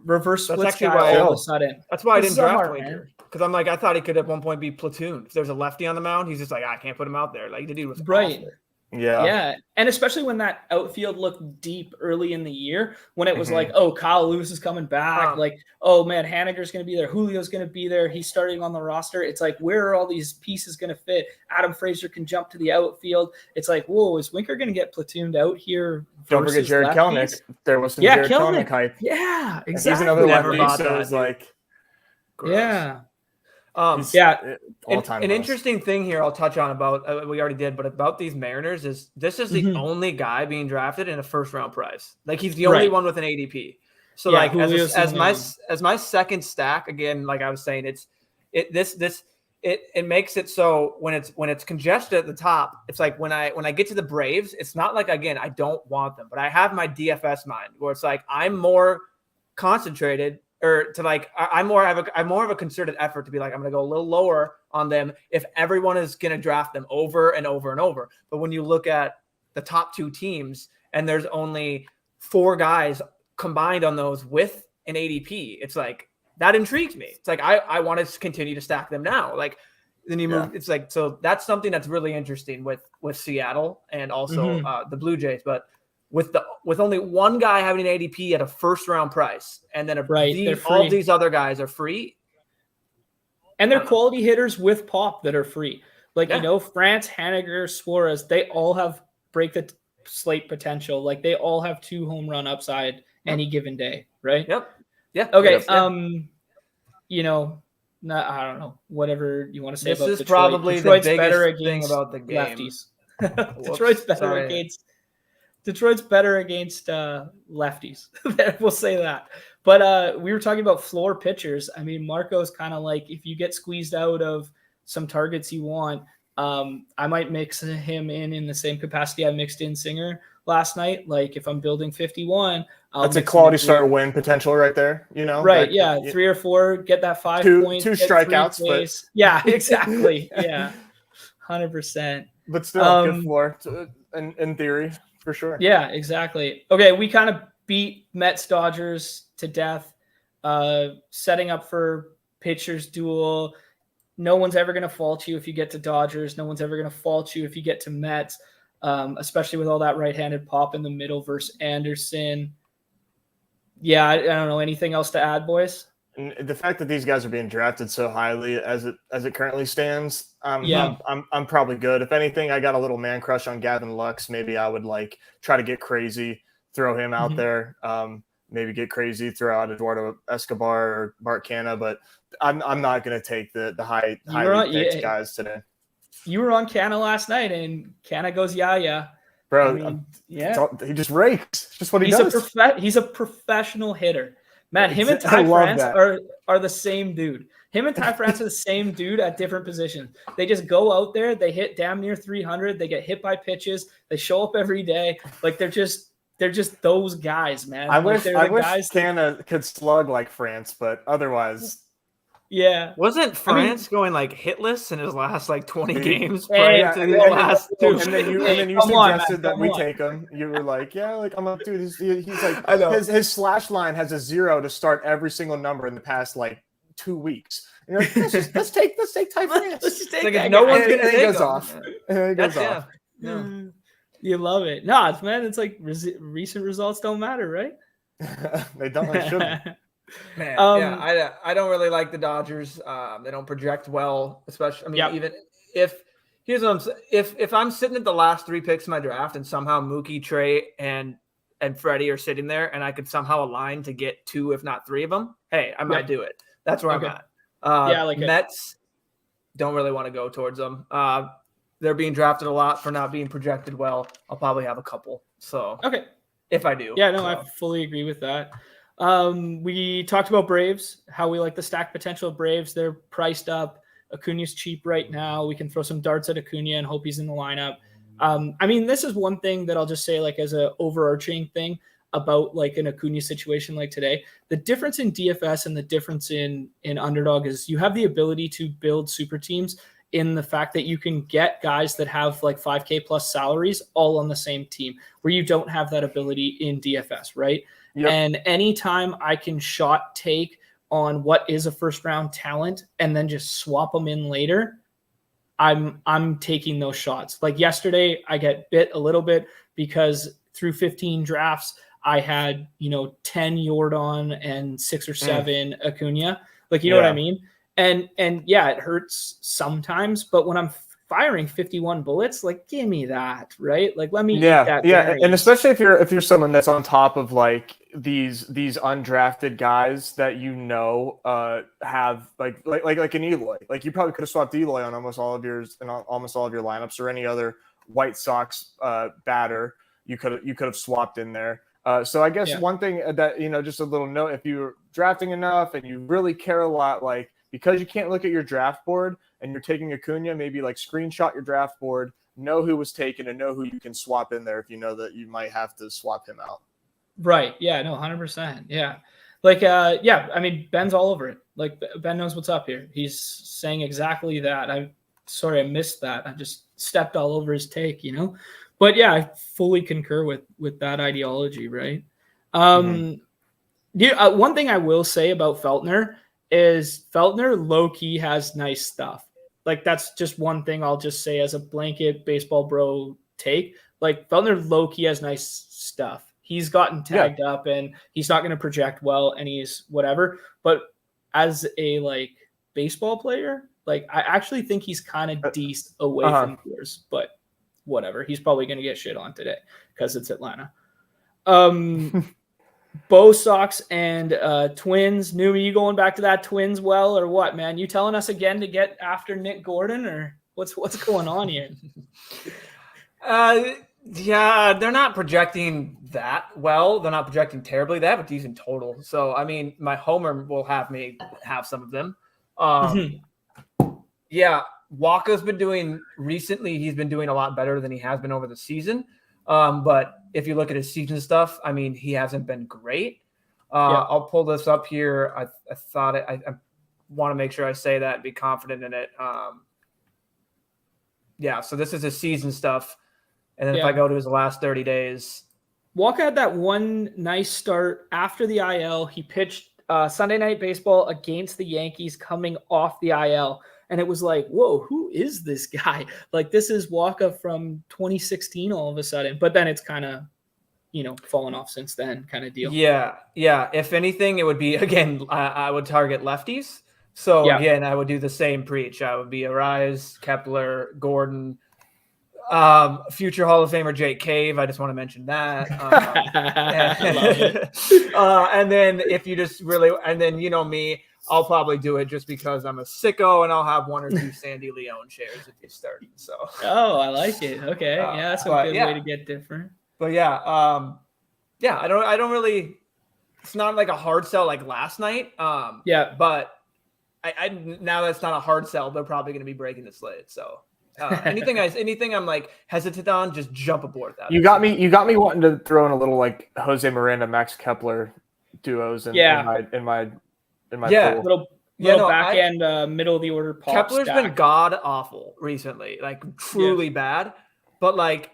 Reverse splits guy all of a sudden. That's why I didn't draft Winker, because I'm I thought he could at one point be platoon. If there's a lefty on the mound, he's just I can't put him out there. The dude was right. Awful. Yeah. And especially when that outfield looked deep early in the year, when it was Kyle Lewis is coming back. Oh man, Haniger's going to be there. Julio's going to be there. He's starting on the roster. It's where are all these pieces going to fit? Adam Frazier can jump to the outfield. It's whoa, is Winker going to get platooned out here? Don't forget Jared Kelenic. There was some Jared Kelenic hype. Yeah, exactly. He's another lefty, so it's gross. Yeah. An interesting thing here I'll touch on about we already did, but about these Mariners is this is the only guy being drafted in a first round prize. He's the only one with an ADP. So as my second stack, again, I was saying, it makes it so when it's congested at the top, it's when I get to the Braves, it's not again I don't want them, but I have my DFS mind where it's I'm more concentrated. Or to I more of a concerted effort to be I'm going to go a little lower on them if everyone is going to draft them over and over and over. But when you look at the top 2 teams and there's only 4 guys combined on those with in ADP, it's like that intrigues me. It's like I want to continue to stack them now. Like then you move. It's like so that's something that's really interesting with Seattle and also the Blue Jays, but. With only one guy having an ADP at a first round price, and then all these other guys are free, and they're quality hitters with pop that are free. Like France, Haniger, Suarez, they all have break the slate potential. Like they all have 2 home run upside any given day, right? Yep. Yeah. Okay. I don't know. Whatever you want to say this about is Detroit. Probably Detroit's the biggest better thing against about the game. lefties. Detroit's better against lefties. We'll say that. But we were talking about floor pitchers. I mean, Marco's kind of like, if you get squeezed out of some targets you want, I might mix him in the same capacity I mixed in Singer last night. Like if I'm building 51, that's a quality start win potential right there. Right? Like, 3 or 4, get that 5 points, 2 strikeouts. But... Yeah, exactly. Yeah, 100%. But still, good floor in theory. For sure. Yeah, exactly. Okay, we kind of beat Mets Dodgers to death, setting up for pitchers duel. No one's ever going to fault you if you get to Dodgers. No one's ever going to fault you if you get to Mets, especially with all that right-handed pop in the middle versus Anderson. Yeah, I don't know. Anything else to add, boys? And the fact that these guys are being drafted so highly as it currently stands, I'm probably good. If anything, I got a little man crush on Gavin Lux. Maybe I would try to get crazy, throw him out there. Maybe get crazy, throw out Eduardo Escobar or Mark Canha, but I'm not going to take the highly picked guys today. You were on Canha last night, and Canha goes yeah. Bro, I mean, he just rakes. It's just what he does. He's a professional hitter. Man, him and Ty France are the same dude. Him and Ty France are the same dude at different positions. They just go out there. They hit damn near 300. They get hit by pitches. They show up every day. Like they're just those guys, man. I wish Canha could slug like France, but otherwise. Yeah. Wasn't France going hitless in his last 20 games? And then you suggested that we take him. You were like, I'm like, dude, he's like, I know. His slash line has a 0 to start every single number in the past 2 weeks. Let's take Ty France. Let's just take that. No one's gonna take him. Off. And it goes off. Yeah. You love it. No, it's like recent results don't matter, right? They don't. They shouldn't. Man, I don't really like the Dodgers. They don't project well, especially. Even if if I'm sitting at the last 3 picks in my draft and somehow Mookie, Trey, and Freddie are sitting there, and I could somehow align to get 2, if not 3 of them, hey, I might do it. That's where I'm at. Mets don't really want to go towards them. They're being drafted a lot for not being projected well. I'll probably have a couple. So if I do, I fully agree with that. We talked about Braves, how we like the stack potential of Braves. They're priced up. Acuna's cheap right now. We can throw some darts at Acuna and hope he's in the lineup. This is one thing that I'll just say as an overarching thing about an Acuna situation like today. The difference in DFS and the difference in Underdog is you have the ability to build super teams in the fact that you can get guys that have $5K plus salaries all on the same team where you don't have that ability in DFS, right? Yep. And anytime I can shot take on what is a first round talent and then just swap them in later, I'm taking those shots. Yesterday, I get bit a little bit because through 15 drafts, I had 10 Yordan and 6 or 7 Acuna. You know what I mean? And it hurts sometimes, but when I'm firing 51 bullets, give me that, right? Let me eat that. And especially if you're someone that's on top of these undrafted guys that have an Eloy. You probably could have swapped Eloy on almost all of your lineups, or any other White Sox batter you could have swapped in there. So I guess one thing that just a little note, if you're drafting enough and you really care a lot, because you can't look at your draft board and you're taking Acuna, maybe screenshot your draft board, know who was taken, and know who you can swap in there if you know that you might have to swap him out. Right. Yeah, no, 100%. Yeah. Ben's all over it. Ben knows what's up here. He's saying exactly that. I missed that. I just stepped all over his take, But yeah, I fully concur with that ideology, right? One thing I will say about Feltner is Feltner low-key has nice stuff. Like, that's just one thing I'll just say as a blanket baseball bro take. Like, Feltner low-key has nice stuff. He's gotten tagged up, and he's not going to project well, and he's whatever. But as a, like, baseball player, like, I actually think he's kind of decent away from Coors. But whatever. He's probably going to get shit on today because it's Atlanta. Bo Sox and Twins. New, are you going back to that Twins well or what, man? You telling us again to get after Nick Gordon, or what's going on here? Yeah, they're not projecting that well. They're not projecting terribly. They have a decent total. So, I mean, my homer will have me have some of them. Yeah, Walker's been doing recently. He's been doing a lot better than he has been over the season. But if you look at his season stuff, I mean, he hasn't been great. I'll pull this up here. I thought it. I want to make sure I say that and be confident in it. Yeah, so this is his season stuff. And then if I go to his last 30 days. Walker had that one nice start after the IL. He pitched Sunday Night Baseball against the Yankees coming off the IL. And it was like, whoa, who is this guy? Like, this is Walker from 2016 all of a sudden. But then it's kind of, fallen off since then kind of deal. Yeah. If anything, it would be, again, I would target lefties. So, again, I would do the same preach. I would be Arise, Kepler, Gordon, future Hall of Famer Jake Cave. I just want to mention that. And then if you just really – and then, me – I'll probably do it just because I'm a sicko, and I'll have one or two Sandy Leone shares if you start. So. Oh, I like it. Okay, that's a good way to get different. But I don't really. It's not like a hard sell like last night. But I now that's not a hard sell. They're probably going to be breaking the slate. So anything I'm like hesitant on, just jump aboard that. You got me wanting to throw in a little like Jose Miranda, Max Kepler duos in my little back end, middle of the order. Kepler's been god awful recently, like truly bad. But like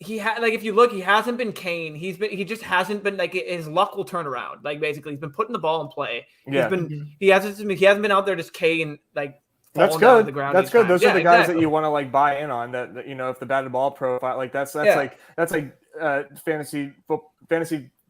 if you look, he hasn't been Kane. He just hasn't been like his luck will turn around. Like basically, he's been putting the ball in play. He hasn't been out there just Kane like. That's good. That's good. Those are the guys that you want to like buy in on. That if the batted ball profile like that's like fantasy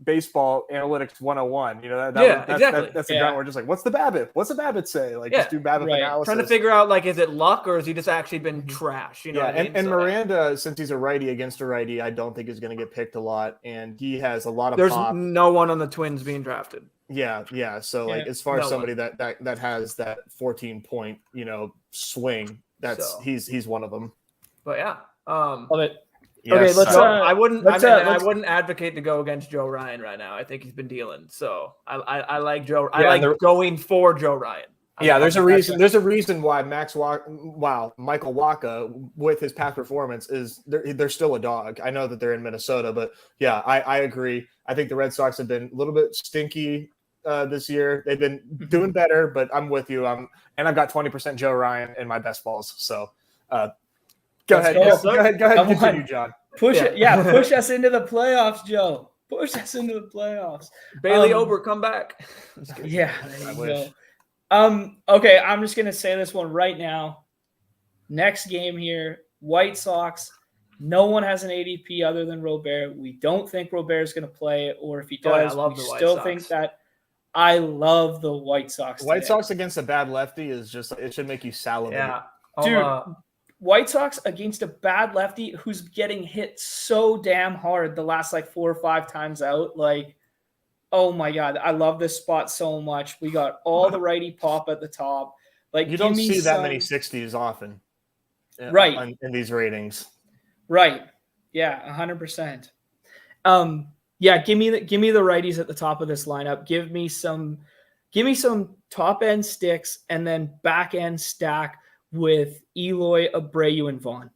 baseball analytics 101. That's the guy where just like, what's the BABIP? What's the BABIP say? Like, just do BABIP analysis. Trying to figure out like, is it luck or has he just actually been trash? And Miranda, since he's a righty against a righty, I don't think is going to get picked a lot, and he has a lot of. There's pop. No one on the Twins being drafted. Yeah. So like, as far as somebody that has that 14-point swing, he's one of them. But love it. Yes. Okay, I wouldn't advocate to go against Joe Ryan right now. I think he's been dealing. So I like Joe. I like going for Joe Ryan. There's a reason. There's a reason why Michael Wacha, with his past performance, is they're still a dog. I know that they're in Minnesota, but I agree. I think the Red Sox have been a little bit stinky this year. They've been doing better, but I'm with you. I've got 20% Joe Ryan in my best balls. So. Go ahead. Continue, John. Push us into the playoffs, Joe. Push us into the playoffs. Bailey Ober, come back. Yeah, there you go. Okay, I'm just gonna say this one right now. Next game here, White Sox. No one has an ADP other than Robert. We don't think Robert is gonna play, or if he does, we still think that. I love the White Sox. White Sox against a bad lefty is just, it should make you salivate. Yeah, dude. White Sox against a bad lefty who's getting hit so damn hard the last like 4 or 5 times out. Like, oh my God, I love this spot so much. We got all the righty pop at the top. Like, you don't see that many 60s often, right? In these ratings, right? Yeah, 100%. Give me the righties at the top of this lineup. Give me some top end sticks and then back end stack with Eloy, Abreu, and Vaughn.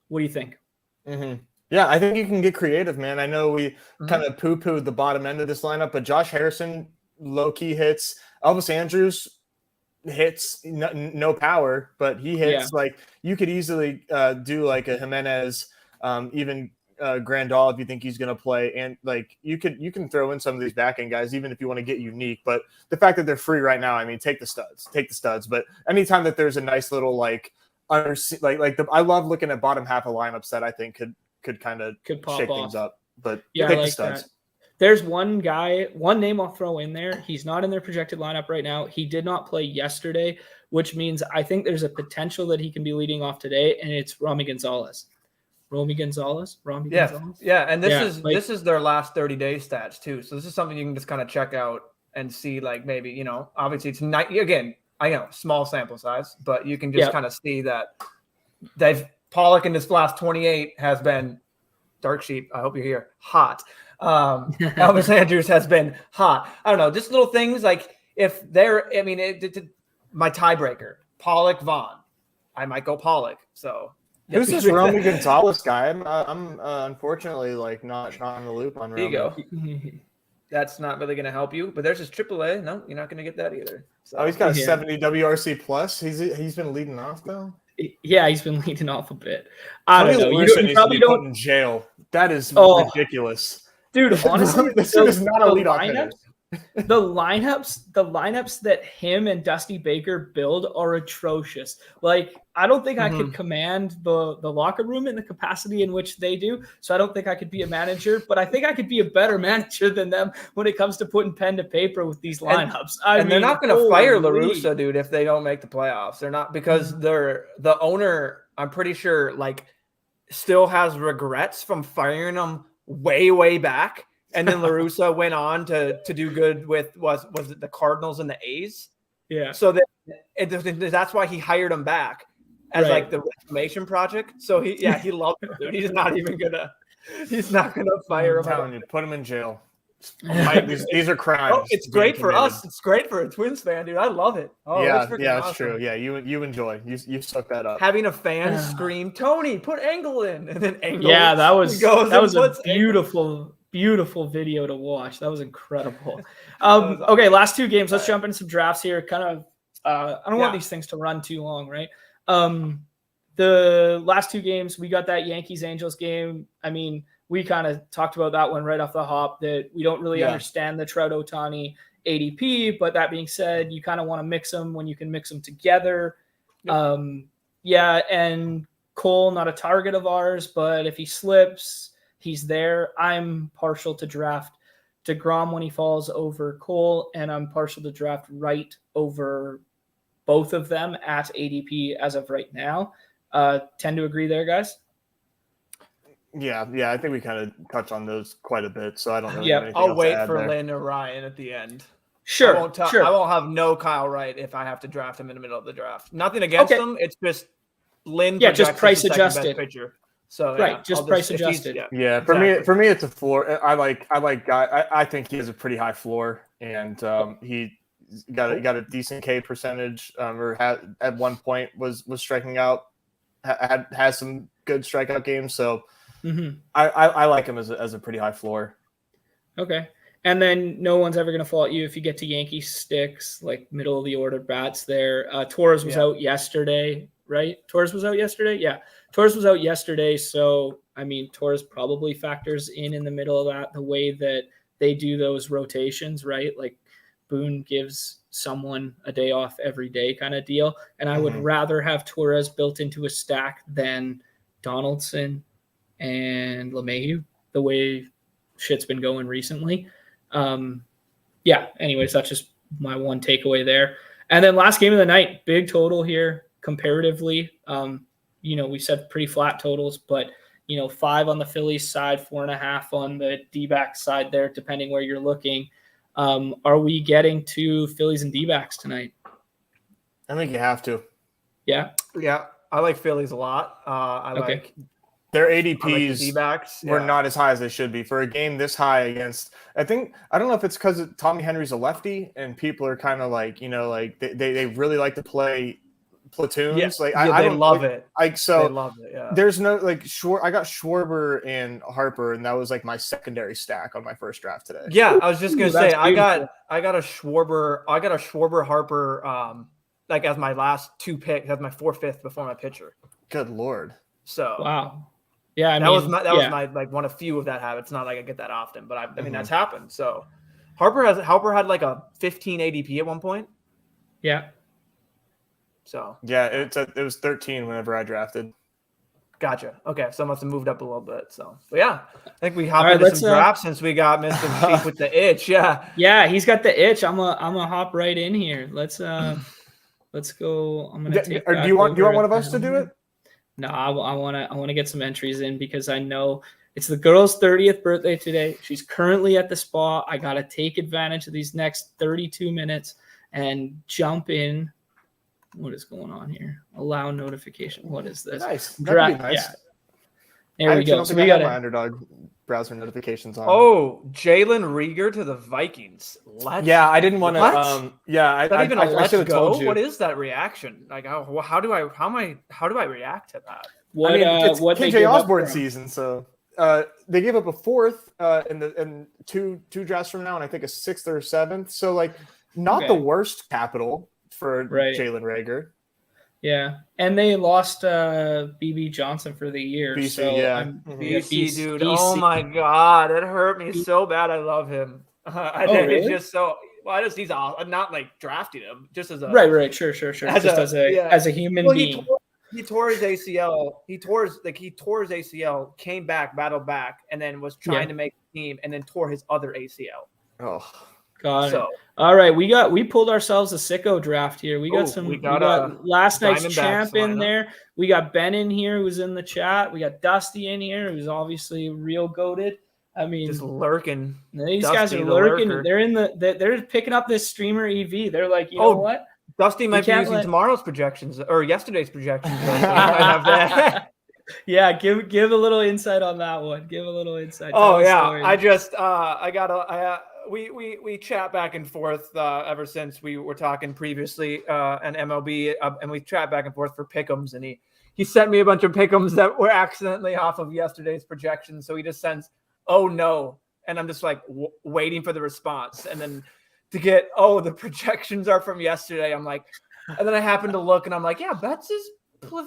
What do you think? Mm-hmm. Yeah, I think you can get creative, man. I know we kind of poo-pooed the bottom end of this lineup, but Josh Harrison, low-key hits. Elvis Andrus hits, no power, but he hits. Like, you could easily do like a Jimenez, even Grandal if you think he's going to play, and like you can throw in some of these back end guys even if you want to get unique. But the fact that they're free right now, I mean, take the studs. But anytime that there's a nice little like I love looking at bottom half of lineups that I think could kind of shake things up. But yeah, take like the studs. That. There's one name I'll throw in there. He's not in their projected lineup right now. He did not play yesterday, which means I think there's a potential that he can be leading off today, and it's Romy Gonzalez. Gonzalez. Yeah, and this is their last 30-day stats too. So this is something you can just kind of check out and see, like maybe, obviously it's not, again, I know small sample size, but you can just kind of see that Pollock in this last 28 has been dark sheep. I hope you're here. Hot. Elvis Andrews has been hot. I don't know, just little things like if they're, I mean, my tiebreaker, Pollock, Vaughn. I might go Pollock. So who's this Romy Gonzalez guy? I'm unfortunately like not in the loop on Romy. There you go. That's not really going to help you, but there's his AAA. No, you're not going to get that either. So, he's got a 70 WRC plus. He's been leading off though. Yeah, he's been leading off a bit. I don't know. You probably don't put in jail. That is ridiculous, dude. Honestly, this is not a lead off. The lineups that him and Dusty Baker build are atrocious. Like, I don't think I could command the locker room in the capacity in which they do. So I don't think I could be a manager, but I think I could be a better manager than them when it comes to putting pen to paper with these lineups. And they're not going to fire La Russa, dude, if they don't make the playoffs. They're not, because the owner, I'm pretty sure, like, still has regrets from firing them way back. And then La Russa went on to do good with was it the Cardinals and the A's? Yeah. So that's why he hired him back as like the reclamation project. So he loved it, dude. He's not gonna fire him. I'm telling you, put him in jail. These are crimes. Oh, it's great for us. It's great for a Twins fan, dude. I love it. Oh, yeah, that's true. Yeah, you enjoy. You suck that up. Having a fan scream, "Tony, put Engel in," and then Engel. Yeah, that was a beautiful video to watch. That was incredible. Okay, last two games. Let's jump into some drafts here. Kind of, I don't want these things to run too long, right? The last two games, we got that Yankees-Angels game. I mean, we kind of talked about that one right off the hop, that we don't really understand the Trout Ohtani ADP. But that being said, you kind of want to mix them when you can mix them together. And Cole, not a target of ours, but if he slips, he's there. I'm partial to draft DeGrom when he falls over Cole, and I'm partial to draft Wright over both of them at ADP as of right now. Tend to agree there, guys? Yeah. I think we kind of touched on those quite a bit, so I don't really have anything I'll else wait to add for there. Lynn or Ryan at the end. Sure. I won't have no Kyle Wright if I have to draft him in the middle of the draft. Nothing against him. It's just Lynn. Yeah, just price adjusted. So just price adjusted. For me, it's a floor. I think he has a pretty high floor, and he got a decent K percentage. Or at one point was striking out, has some good strikeout games. So I like him as a pretty high floor. Okay, and then no one's ever going to fault you if you get to Yankee sticks, like middle of the order bats there. Torres was out yesterday, right? Torres was out yesterday. Yeah. Torres was out yesterday, so, I mean, Torres probably factors in the middle of that, the way that they do those rotations, right? Like Boone gives someone a day off every day kind of deal, and I would rather have Torres built into a stack than Donaldson and LeMahieu, the way shit's been going recently. Anyways, that's just my one takeaway there. And then last game of the night, big total here comparatively. We said pretty flat totals, but 5 on the Phillies side, 4.5 on the D-backs side there, depending where you're looking. Are we getting to Phillies and D-backs tonight? I think you have to. Yeah. Yeah. I like Phillies a lot. Like their ADPs D-backs were not as high as they should be for a game this high against. I don't know if it's because Tommy Henry's a lefty and people are kind of like, they really like to play platoons. They love it. They love it. Yeah. There's no I got Schwarber and Harper, and that was like my secondary stack on my first draft today. Yeah, I was just gonna say I got a Schwarber Harper like as my last 2 picks, as my 4th, 5th before my pitcher. Good Lord. So wow. Yeah, that was my like one of few of that habit. It's not like I get that often, but I mean that's happened. So Harper had like a 15 ADP at one point. Yeah. So yeah, it was 13 whenever I drafted. Gotcha. Okay, so I must have moved up a little bit. So, but yeah, I think we hop into some drafts since we got Mr. Chief with the itch. Yeah. Yeah, he's got the itch. I'm gonna hop right in here. Let's go. I'm gonna take. Do you want one of us to do it? No, I want to get some entries in because I know it's the girl's 30th birthday today. She's currently at the spa. I gotta take advantage of these next 32 minutes and jump in. What is going on here? Allow notification. What is this? Nice. That'd be nice. Yeah. There we go. So we got my Underdog browser notifications on. Oh, Jalen Rieger to the Vikings. I didn't want to. I should have told you. What is that reaction? Like, how do I react to that? It's KJ Osborne season, so they gave up a 4th in two drafts from now, and I think a 6th or 7th. So like, not the worst capital for Jalen Rieger. Yeah, and they lost BB Johnson for the year. BC, so BC, dude. BC. Oh my God, it hurt me so bad. I love him. I think really? It's just so. Well, he's not like drafting him, just as a right. Sure. As a human being. He tore his ACL. He tore his ACL, came back, battled back, and then was trying to make the team, and then tore his other ACL. Oh. Got it. All right, we pulled ourselves a sicko draft here. We got last night's champ in there. We got Ben in here who's in the chat. We got Dusty in here who's obviously real goated. I mean, just lurking. These guys are lurking. They're picking up this streamer EV. They're like, you know what? Dusty might be using tomorrow's projections or yesterday's projections. I have that. Yeah, give a little insight on that one. Give a little insight. We chat back and forth ever since we were talking previously and MLB, and we chat back and forth for pick'ems, and he sent me a bunch of pick'ems that were accidentally off of yesterday's projections. So he just sends, "Oh no," and I'm just like waiting for the response, and then to get, "Oh, the projections are from yesterday." I'm like, and then I happen to look, and I'm like, "Yeah, Betts is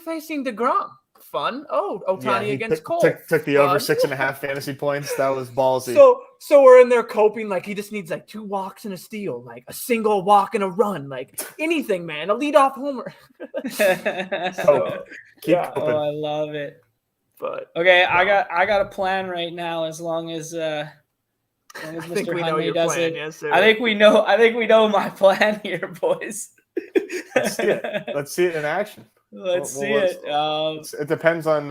facing DeGrom." Fun. Oh, Ohtani against Cole. Took the over 6.5 fantasy points. That was ballsy. So we're in there coping like he just needs like 2 walks and a steal, like a single walk and a run, like anything, man. A leadoff homer. Keep coping. I love it. But okay, I got a plan right now. As long as Mr. Hyundai does it, yes, I think we know my plan here, boys. Let's see it in action. Let's see it. It depends on.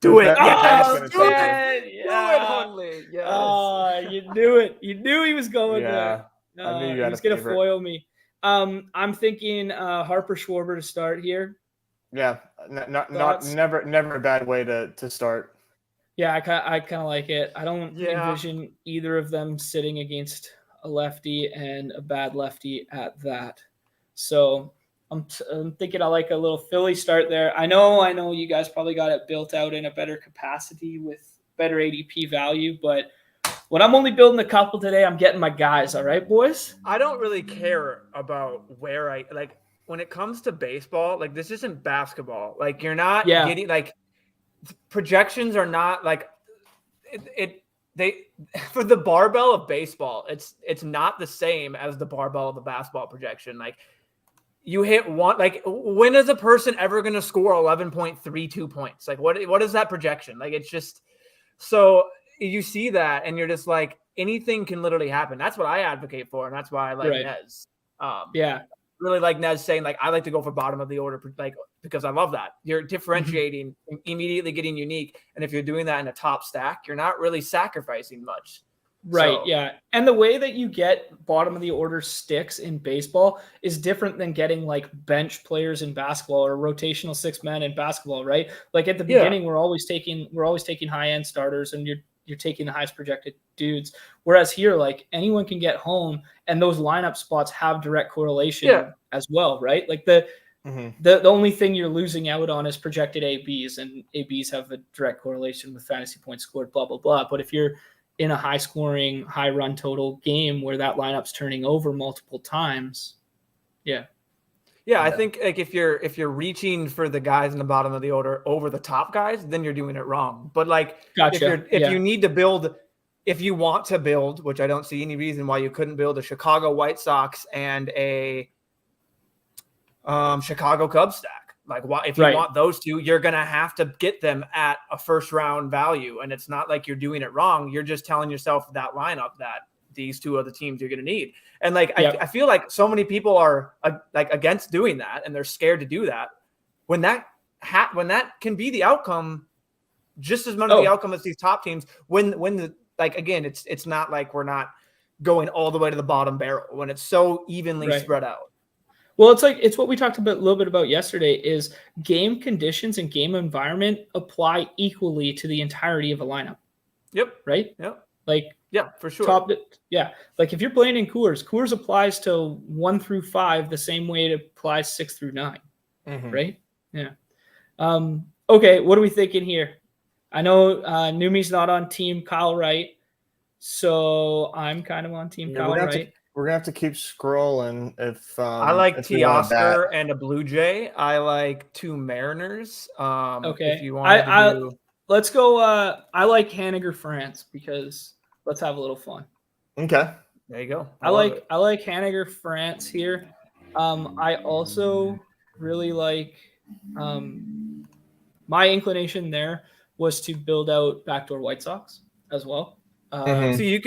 Do it. Do it, Hundley. Yes. Oh, you knew it. You knew he was going there. I knew you he was going to foil me. I'm thinking Harper Schwarber to start here. Yeah, never a bad way to start. Yeah, I kind of like it. I don't envision either of them sitting against a lefty and a bad lefty at that. So I'm thinking I like a little Philly start there. I know you guys probably got it built out in a better capacity with better ADP value, but when I'm only building a couple today, I'm getting my guys. All right, boys? I don't really care about where I like when it comes to baseball. Like, this isn't basketball. Like, you're not getting like projections are not like they for the barbell of baseball. It's not the same as the barbell of the basketball projection. Like, you hit one, like, when is a person ever going to score 11.32 points? Like, what is that projection? Like, it's just, so you see that and you're just like, anything can literally happen. That's what I advocate for. And that's why I like Nez. Really like Nez saying, like, I like to go for bottom of the order, like, because I love that. You're differentiating, immediately getting unique. And if you're doing that in a top stack, you're not really sacrificing much. Right. Yeah. And the way that you get bottom of the order sticks in baseball is different than getting like bench players in basketball or rotational 6-man in basketball, right? Like at the beginning, we're always taking high end starters and you're taking the highest projected dudes. Whereas here, like, anyone can get home and those lineup spots have direct correlation as well, right? Like the only thing you're losing out on is projected ABs, and ABs have a direct correlation with fantasy points scored, blah, blah, blah. But if you're in a high scoring, high run total game where that lineup's turning over multiple times. Yeah, I think like if you're reaching for the guys in the bottom of the order over the top guys, then you're doing it wrong. But like if you need to build, if you want to build, which I don't see any reason why you couldn't build a Chicago White Sox and a Chicago Cubs stack. Like, if you want those two, you're going to have to get them at a first round value. And it's not like you're doing it wrong. You're just telling yourself that lineup that these two are the teams you're going to need. And like, I feel like so many people are like against doing that and they're scared to do that when that can be the outcome, just as much of the outcome as these top teams. When the, like, again, it's not like we're not going all the way to the bottom barrel when it's so evenly spread out. Well, it's what we talked a little bit about yesterday is game conditions and game environment apply equally to the entirety of a lineup. Yep. Right? Yep. Like, yeah, for sure. Like if you're playing in Coors applies to 1 through 5 the same way it applies 6 through 9. Mm-hmm. Right? Yeah. Okay, what are we thinking here? I know Numi's not on team Kyle Wright, so I'm kind of on team Kyle Wright. We're gonna have to keep scrolling. If I like Teoscar and a Blue Jay, I like 2 Mariners. Okay, if you want let's go. I like Haniger France because let's have a little fun. Okay, there you go. I like Haniger France here. I also really like. My inclination there was to build out backdoor White Sox as well. So you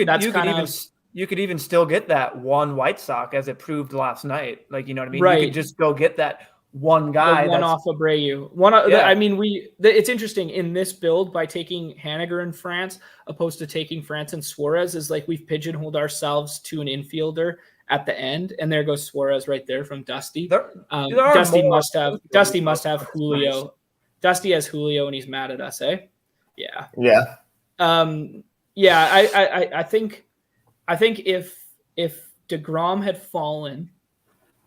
could even still get that one White Sox as it proved last night. Like, you know what I mean? Right. You could just go get that one guy. One off Abreu. I mean, it's interesting in this build by taking Haniger in France opposed to taking France and Suarez is like we've pigeonholed ourselves to an infielder at the end. And there goes Suarez right there from Dusty. Dusty must have Julio. Nice. Dusty has Julio and he's mad at us, eh? Yeah. Yeah. I think if DeGrom had fallen,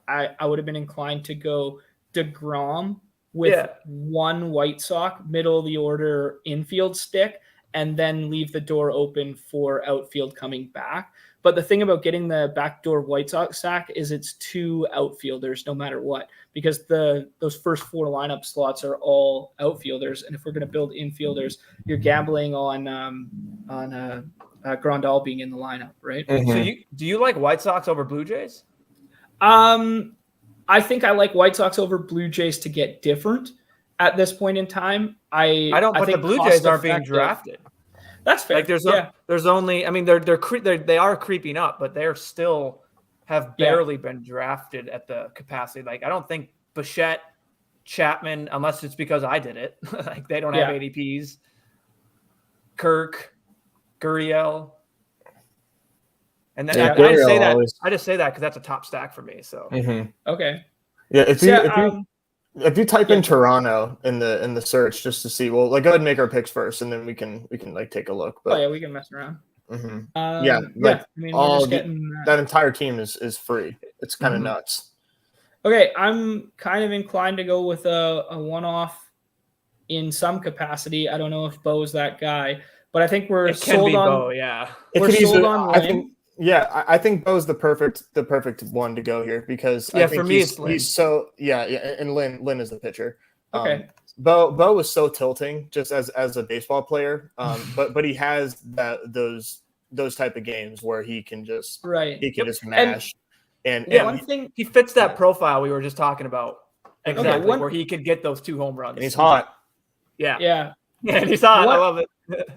I would have been inclined to go DeGrom with one White Sox, middle of the order infield stick, and then leave the door open for outfield coming back. But the thing about getting the backdoor White Sox stack is it's 2 outfielders no matter what, because those first 4 lineup slots are all outfielders. And if we're going to build infielders, you're gambling on Grandal being in the lineup, right? Mm-hmm. So do you like White Sox over Blue Jays? I think I like White Sox over Blue Jays to get different at this point in time. I don't. But the Blue Jays aren't being drafted. That's fair. Like there's only. I mean, they are creeping up, but they're still have barely been drafted at the capacity. Like I don't think Bichette, Chapman, unless it's because I did it. Like they don't have ADPs. Kirk, Gurriel. And then I just say that because that's a top stack for me. So okay, yeah. If you type in Toronto in the search just to see, well, like go ahead and make our picks first, and then we can like take a look. But we can mess around. That entire team is free. It's kind of nuts. Okay, I'm kind of inclined to go with a one-off in some capacity. I don't know if Bo's that guy, but I think we're sold on. Bo, yeah, we're sold on. I think Bo's the perfect one to go here because I think for me he's so and Lynn is the pitcher. Okay. Bo was so tilting just as a baseball player, but he has those type of games where he can just just mash and one thing he fits that profile we were just talking about exactly where he could get those 2 home runs and he's hot. Yeah, and he's hot. I love it.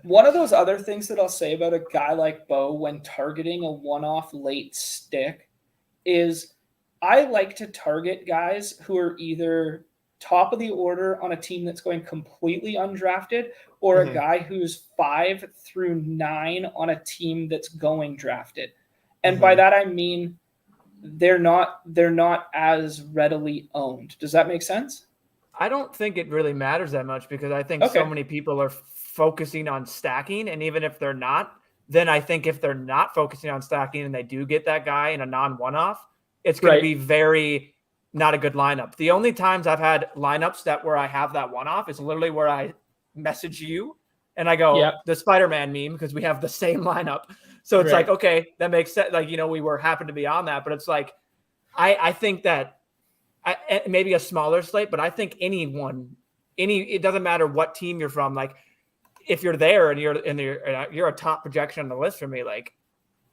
One of those other things that I'll say about a guy like Bo when targeting a one-off late stick is I like to target guys who are either top of the order on a team that's going completely undrafted or a guy who's 5 through 9 on a team that's going drafted. And by that, I mean, they're not as readily owned. Does that make sense? I don't think it really matters that much because I think so many people are focusing on stacking. And even if they're not, then I think if they're not focusing on stacking and they do get that guy in a non-one-off, it's going to be very not a good lineup. The only times I've had lineups where I have that one-off is literally where I message you and I go, the Spider-Man meme, because we have the same lineup. So it's like, okay, that makes sense. Like, we happen to be on that, but it's like, I think that maybe a smaller slate, but I think it doesn't matter what team you're from. Like if you're there and you're a top projection on the list for me, like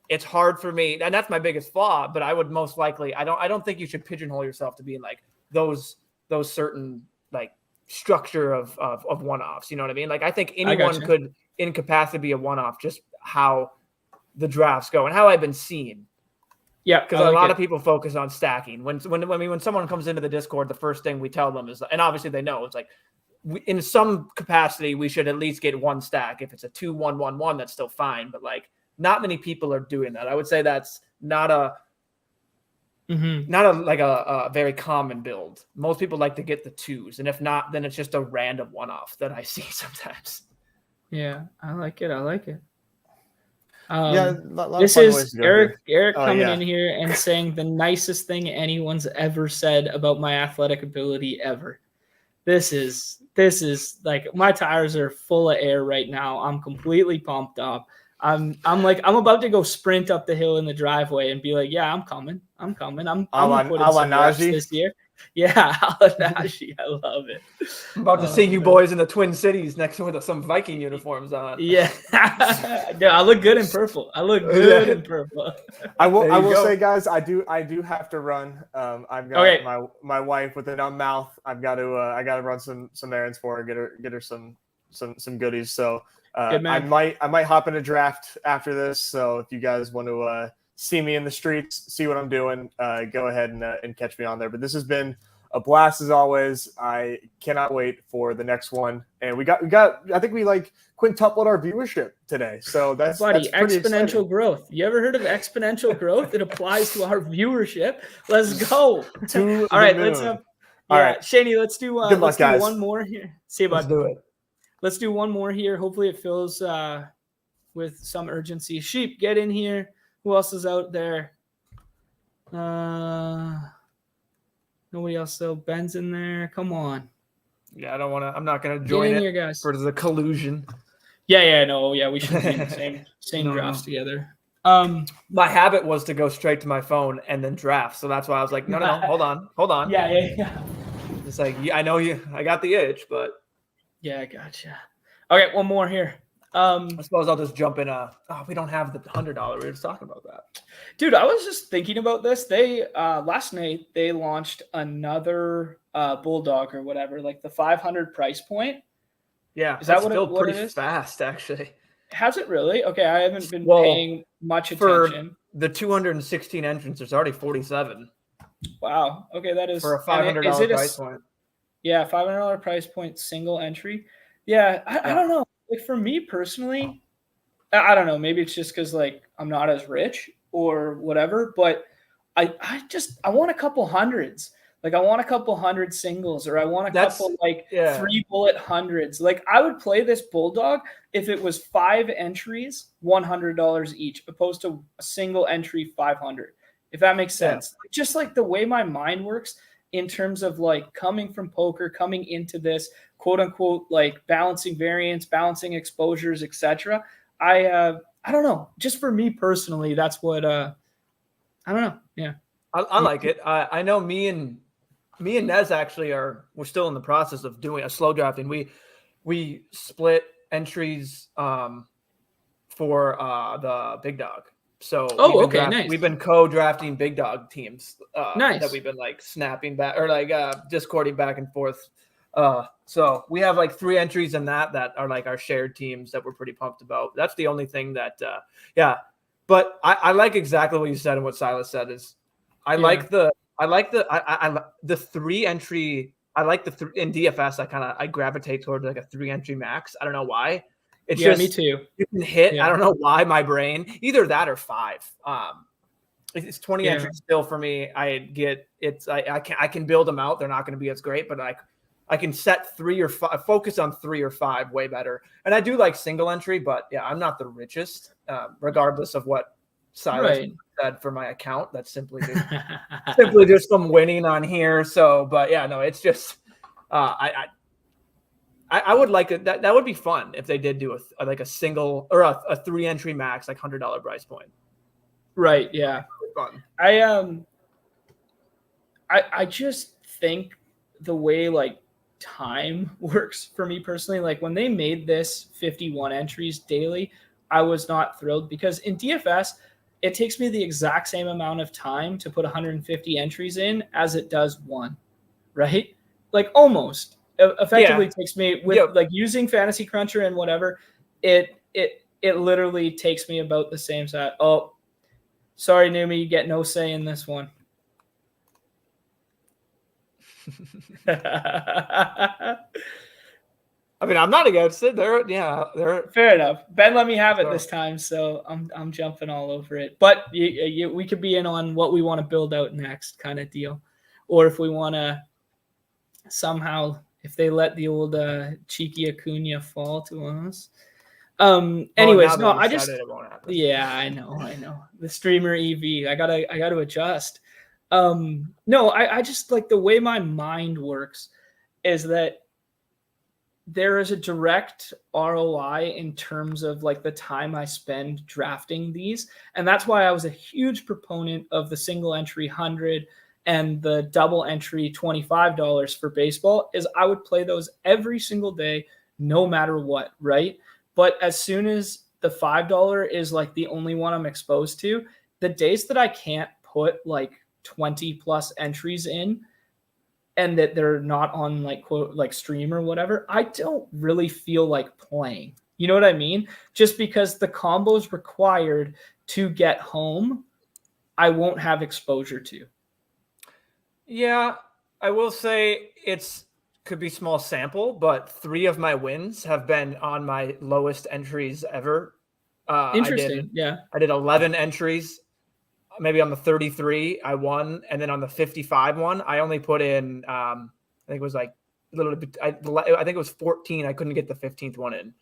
it's hard for me. And that's my biggest flaw, but I would most likely, I don't think you should pigeonhole yourself to being like those certain like structure of one-offs. You know what I mean? Like I think anyone could in capacity be a one-off, just how the drafts go and how I've been seeing. Yeah, because a lot of people focus on stacking. When someone comes into the Discord, the first thing we tell them is, and obviously they know, it's like in some capacity we should at least get one stack. If it's a 2-1-1-1, that's still fine. But like, not many people are doing that. I would say that's not a very common build. Most people like to get the 2s, and if not, then it's just a random one-off that I see sometimes. Yeah, I like it. This is Eric coming in here and saying the nicest thing anyone's ever said about my athletic ability ever. This is like, my tires are full of air right now. I'm completely pumped up. I'm about to go sprint up the hill in the driveway and be like, yeah, I'm coming. I'm putting some reps this year. Yeah, Alanaji, I love it. I'm about to see you boys in the Twin Cities next to with some Viking uniforms on. Yeah, yeah, I look good in purple. I will say, guys, I do have to run. I've got my wife with a numb mouth. I got to run some errands for her, get her some goodies. So I might hop in a draft after this. So if you guys want to see me in the streets, see what I'm doing, go ahead and catch me on there. But this has been a blast as always. I cannot wait for the next one. And we got I think we like quintupled our viewership today. So that's exponential exciting. growth. You ever heard of exponential growth? It applies to our viewership. Let's go. All right, let's all right, Shaney, let's do one more here. See about let's do it. Let's do one more here. Hopefully it fills with some urgency. Sheep, get in here. Who else is out there? Nobody else though. Ben's in there. Come on. Yeah, I'm not gonna join here, guys. For the collusion. Yeah, we should be in the same drafts together. My habit was to go straight to my phone and then draft. So that's why I was like, no, hold on. Yeah. It's like, I know I got the itch, but yeah, I gotcha. Okay, one more here. I suppose I'll just jump in. We don't have the $100. We were just talking about that, dude. I was just thinking about this. They last night they launched another Bulldog or whatever, like the 500 price point. Yeah, is that still what pretty it is? Fast, actually. Has it really? Okay, I haven't been paying much attention. For the 216 entrants, there's already 47. Wow. Okay, that is for a $500 price point. Yeah, $500 price point, single entry. Yeah, I don't know. Like for me personally, I don't know. Maybe it's just because like I'm not as rich or whatever. But I want a couple hundreds. Like I want a couple hundred singles, or I want a couple 3 bullet hundreds. Like I would play this Bulldog if it was 5 entries, $100 each, opposed to a single entry 500. If that makes sense. Yeah. Just like the way my mind works in terms of like coming from poker, coming into this quote unquote, like balancing variance, balancing exposures, etc. I don't know. Just for me personally, that's what I don't know. Yeah. I like it. I know me and Nez actually we're still in the process of doing a slow drafting. We split entries for the Big Dog. So nice. We've been co-drafting Big Dog teams nice. that we've been like snapping back or like discording back and forth. So we have like 3 entries in that are like our shared teams that we're pretty pumped about. That's the only thing that but I like exactly what you said and what Silas said is I like the 3 entry. I like in DFS. I gravitate towards like a 3 entry max. I don't know why. It's just me too. You can hit. I don't know why my brain either that or 5. It's 20 entries still for me. I can build them out. They're not going to be as great, but I can set 3 or 5, focus on 3 or 5 way better. And I do like single entry, but I'm not the richest, regardless of what Silas said for my account. That's simply just some winning on here. So, but it's just I would like it. That would be fun if they did do a single or a 3 entry max, like $100 price point. Right. Yeah. Fun. I just think the way like time works for me personally, like when they made this 51 entries daily, I was not thrilled because in DFS, it takes me the exact same amount of time to put 150 entries in as it does one, right? Like almost effectively takes me with like using Fantasy Cruncher and whatever. It literally takes me about the same size. Oh, sorry, Numi, you get no say in this one. I mean, I'm not against it. They're fair enough. Ben let me have it this time, so I'm jumping all over it. But we could be in on what we want to build out next, kind of deal, or if we want to somehow, if they let the old cheeky Acuna fall to us. Anyways, no, I just I know the streamer EV. I gotta adjust. No, I just like the way my mind works is that there is a direct ROI in terms of like the time I spend drafting these. And that's why I was a huge proponent of the single entry 100 and the double entry $25 for baseball is I would play those every single day, no matter what. Right. But as soon as the $5 is like the only one I'm exposed to, the days that I can't put like 20 plus entries in, and that they're not on like quote like stream or whatever, I don't really feel like playing. You know what I mean? Just because the combos required to get home, I won't have exposure to. Yeah, I will say could be small sample, but 3 of my wins have been on my lowest entries ever. Interesting. I did 11 entries. Maybe on the 33, I won, and then on the 55 one, I only put in. I think it was like a little bit. I think it was 14. I couldn't get the 15th one in.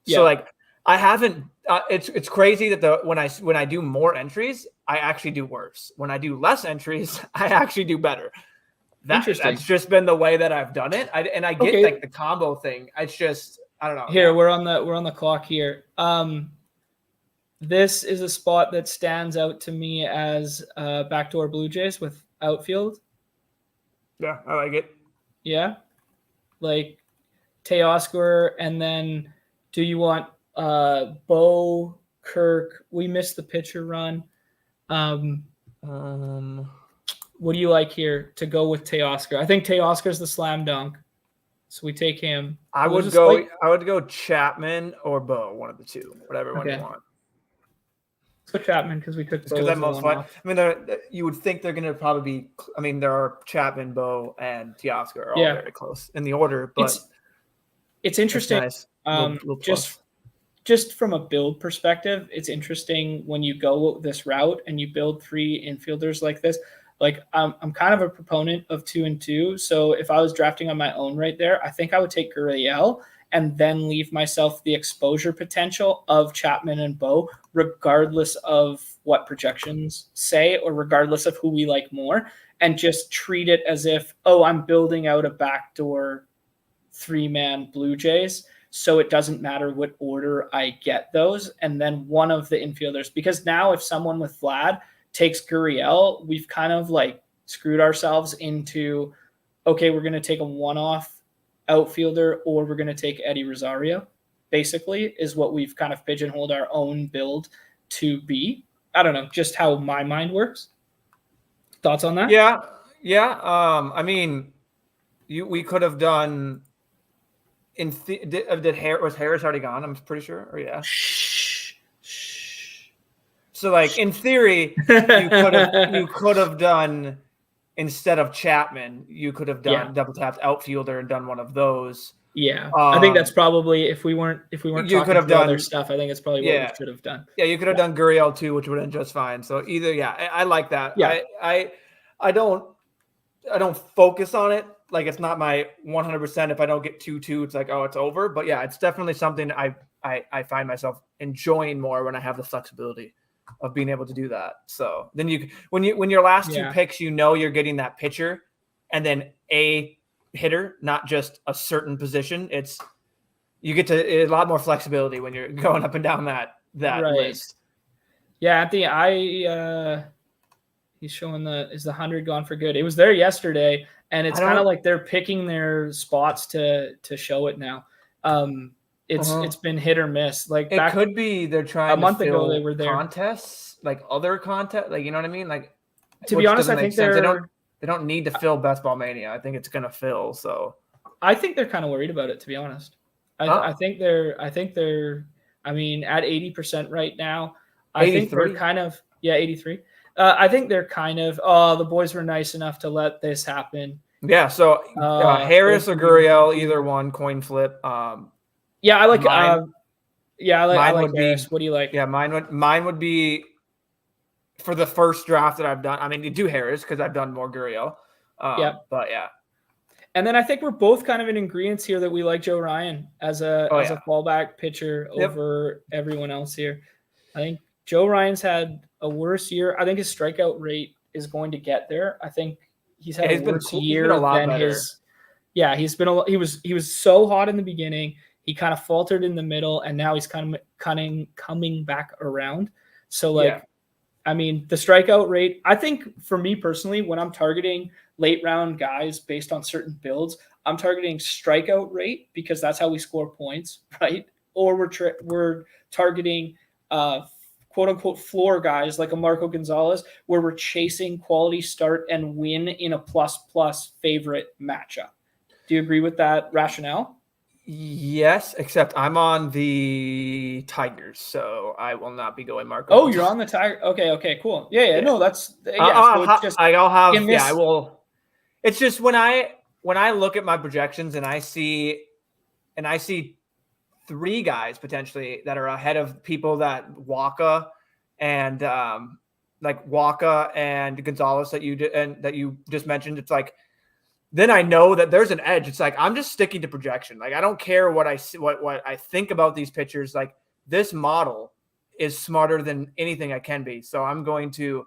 So like I haven't. It's crazy that when I do more entries, I actually do worse. When I do less entries, I actually do better. That's just been the way that I've done it. I get like the combo thing. It's just I don't know. Here we're on the clock here. This is a spot that stands out to me as backdoor Blue Jays with outfield. Yeah, I like it. Yeah. Like Teoscar, and then do you want Bo, Kirk? We missed the pitcher run. What do you like here to go with Teoscar? I think Teoscar's the slam dunk. So we take him. I would go Chapman or Bo, one of the two, whatever one you want. So Chapman, because we took Bo as most fun. I mean, you would think they're going to probably be. I mean, there are Chapman, Bo, and Teoscar are all very close in the order, but it's interesting. It's nice. Just from a build perspective, it's interesting when you go this route and you build 3 infielders like this. Like I'm kind of a proponent of 2 and 2. So if I was drafting on my own right there, I think I would take Gurriel and then leave myself the exposure potential of Chapman and Bo, regardless of what projections say or regardless of who we like more, and just treat it as if, I'm building out a backdoor 3-man Blue Jays, so it doesn't matter what order I get those. And then one of the infielders, because now if someone with Vlad takes Gurriel, we've kind of like screwed ourselves into, okay, we're going to take a one-off outfielder or we're going to take Eddie Rosario, basically, is what we've kind of pigeonholed our own build to be. I don't know, just how my mind works. Thoughts on that? Yeah. I mean, we could have done was Harris already gone? I'm pretty sure. Or yeah. So like in theory, you could have done, instead of Chapman, you could have done double tapped outfielder and done one of those. Yeah, I think that's probably if we weren't you could have done other stuff. I think it's probably what we should have done. Yeah, you could have done Gurriel too, which would have been just fine. So either I like that. Yeah, I don't focus on it. Like it's not my 100%. If I don't get 2-2, it's like it's over. But yeah, it's definitely something I find myself enjoying more when I have the flexibility of being able to do that. So then when your last 2 picks, you're getting that pitcher and then a hitter, not just a certain position. You get a lot more flexibility when you're going up and down that list. Yeah, at the he's showing is the 100 gone for good. It was there yesterday, And it's kind of like they're picking their spots to show it now. It's been hit or miss. Like it could be they're trying a month to ago they were there. Contests, like other contests, like you know what I mean? Like to be honest, I think they don't need to fill Best Ball Mania. I think it's gonna fill. So I think they're kind of worried about it, to be honest. I think they're I mean, at 80% right now. I think they're kind of 83. I think they're kind of the boys were nice enough to let this happen. Yeah, so Harris or Gurriel, either one, coin flip. Yeah, I like I like Harris. What do you like? Yeah, mine would be for the first draft that I've done. I mean, you do Harris because I've done more Gurriel. But yeah. And then I think we're both kind of in agreement here that we like Joe Ryan as a fallback pitcher over everyone else here. I think Joe Ryan's had a worse year. I think his strikeout rate is going to get there. I think he's had a worse year than his. Yeah, he was so hot in the beginning. He kind of faltered in the middle, and now he's kind of coming back around. So I mean, the strikeout rate, I think for me personally, when I'm targeting late round guys based on certain builds, I'm targeting strikeout rate because that's how we score points, right? Or we're targeting quote unquote floor guys like a Marco Gonzalez, where we're chasing quality start and win in a plus favorite matchup. Do you agree with that rationale? Yes, except I'm on the Tigers, so I will not be going Marco. Oh, you're on the Tiger. Okay, cool. Yeah. No, that's I will. It's just when I look at my projections and I see three guys potentially that are ahead of people that Waka and Gonzalez that you just mentioned. It's like, then I know that there's an edge. It's like, I'm just sticking to projection. Like, I don't care what I think about these pitchers. Like, this model is smarter than anything I can be. So I'm going to,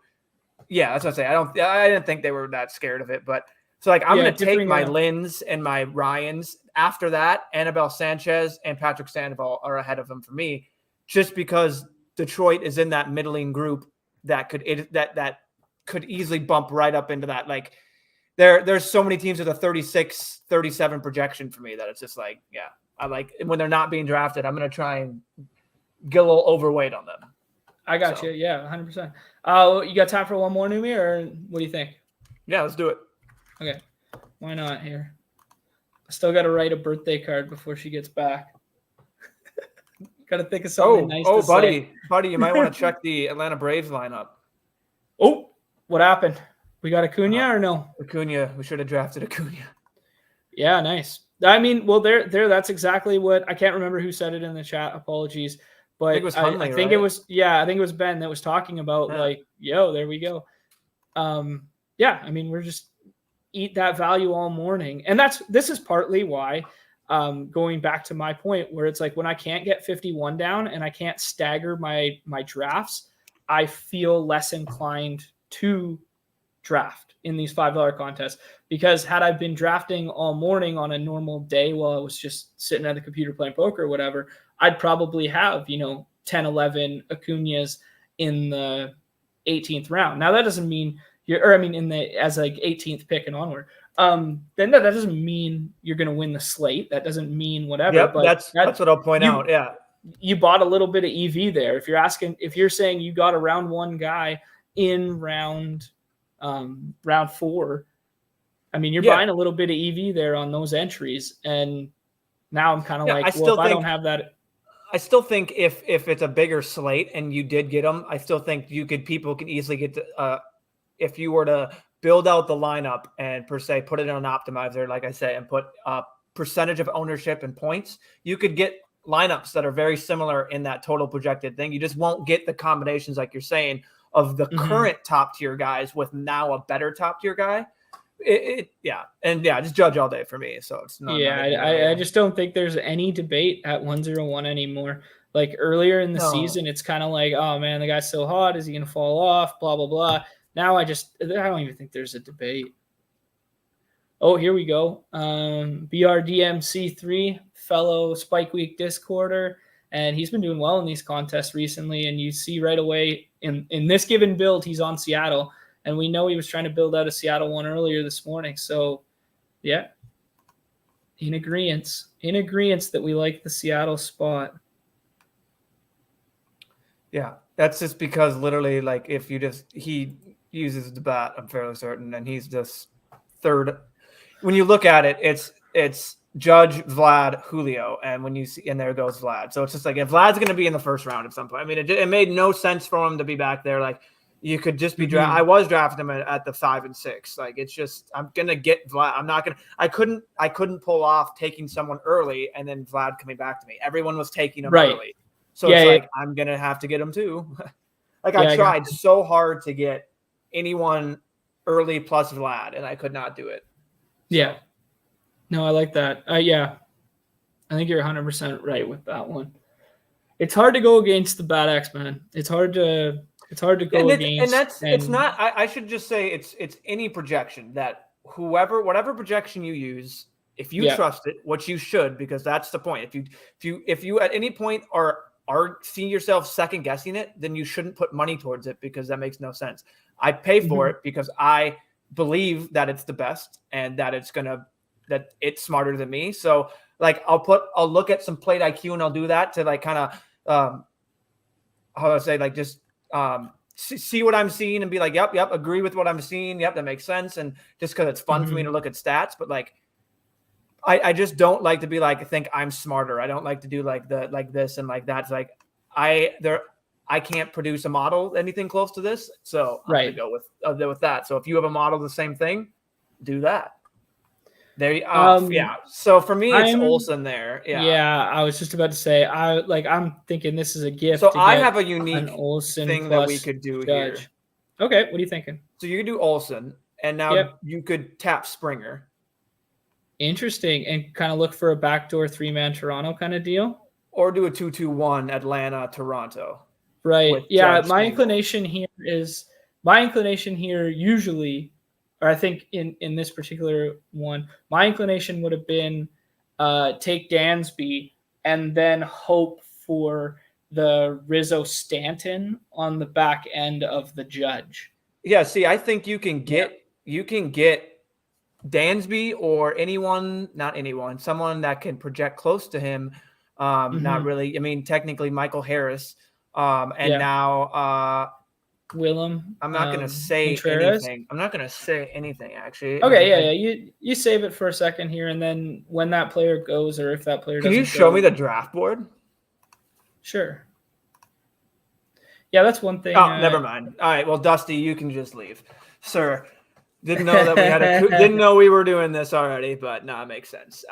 that's what I say. I didn't think they were that scared of it, but so like, I'm going to take my Lins and my Ryans. After that, Anibal Sanchez and Patrick Sandoval are ahead of them for me, just because Detroit is in that middling group that could easily bump right up into that. Like, there's so many teams with a 36, 37 projection for me that it's just like, I like when they're not being drafted. I'm going to try and get a little overweight on them. I got you. Yeah, 100%. You got time for one more, Numi, or what do you think? Yeah, let's do it. Okay. Why not here? I still got to write a birthday card before she gets back. Got to think of something nice to say. Buddy, you might want to check the Atlanta Braves lineup. Oh, what happened? We got Acuna or no? Acuna. We should have drafted Acuna. Yeah, nice. I mean, well, there. That's exactly what I can't remember who said it in the chat. Apologies, but I think it was Hunley, I think it was Ben that was talking about like, there we go. I mean, we're just eat that value all morning, and this is partly why. Going back to my point, where it's like when I can't get 51 down and I can't stagger my drafts, I feel less inclined to draft in these $5 contests, because had I been drafting all morning on a normal day while I was just sitting at the computer playing poker or whatever, I'd probably have 10, 11 Acuñas in the 18th round. Now that doesn't mean as like 18th pick and onward. Then that doesn't mean you're going to win the slate. That doesn't mean whatever. Yep, but that's what I'll point out. Yeah, you bought a little bit of EV there. If you're saying you got a round one guy in round 4, I mean, you're buying a little bit of EV there on those entries. And now I'm kind of I don't have that. I still think if it's a bigger slate and you did get them, I still think people can easily get to, if you were to build out the lineup and per se put it on an optimizer, like I say, and put a percentage of ownership and points, you could get lineups that are very similar in that total projected thing. You just won't get the combinations, like you're saying, of the current top tier guys with now a better top tier guy. Just judge all day for me. So it's not. I just don't think there's any debate at 101 anymore. Like earlier in the season, it's kind of like, oh man, the guy's so hot. Is he going to fall off? Blah, blah, blah. Now I don't even think there's a debate. Oh, here we go. BRDMC3, fellow Spike Week Discorder. And he's been doing well in these contests recently. And you see right away in this given build, he's on Seattle. And we know he was trying to build out a Seattle one earlier this morning. So Yeah. In agreement that we like the Seattle spot. Yeah, that's just because literally, like, if he uses the bat, I'm fairly certain, and he's just third. When you look at it, it's Judge, Vlad, Julio, and when you see, and there goes Vlad. So it's just like, if Vlad's going to be in the first round at some point, I mean, it made no sense for him to be back there. Like, you could just be I was drafting him at the 5 and 6. Like, it's just, I'm gonna get Vlad. I'm not gonna. I couldn't pull off taking someone early and then Vlad coming back to me. Everyone was taking him early, so it's I'm gonna have to get him too. Like, I tried so hard to get anyone early plus Vlad, and I could not do it. So. Yeah, no, I like that. Yeah, I think you're 100% right with that one. It's hard to go against the Bad X, man. It's hard to go against. It's not. I should just say it's any projection that whatever projection you use, if you trust it, which you should, because that's the point. If you at any point are seeing yourself second guessing it, then you shouldn't put money towards it, because that makes no sense. I pay for it because I believe that it's the best and that it's smarter than me. So, like, I'll look at some plate IQ and I'll do that to, like, kind of how do I say, like, just see what I'm seeing and be like, yep, agree with what I'm seeing. Yep, that makes sense. And just because it's fun for me to look at stats, but, like, I just don't like to be like, I think I'm smarter. I don't like to do like this and like that. It's like I can't produce a model anything close to this, so I'm gonna go with that. So if you have a model the same thing, do that. There you yeah. So for me, it's Olsen there. Yeah, I was just about to say, I'm thinking this is a gift. So I have a unique Olsen thing that we could do here. Okay, what are you thinking? So you could do Olsen, and now you could tap Springer. Interesting, and kind of look for a backdoor 3-man Toronto kind of deal, or do a 2-2-1 Atlanta Toronto. Right. Yeah, my inclination here usually, or I think in this particular one, my inclination would have been take Dansby and then hope for the Rizzo Stanton on the back end of the Judge. Yeah, see, I think you can get Dansby or someone that can project close to him. Not really. I mean, technically Michael Harris. Now Willem. I'm not going to say anything. I'm not going to say anything, actually. Okay, yeah. You save it for a second here, and then when that player goes, or if that player doesn't Can you show me the draft board? Sure. Yeah, that's one thing. Oh, never mind. All right, well, Dusty, you can just leave. Sir, didn't know that didn't know we were doing this already, but no, it makes sense.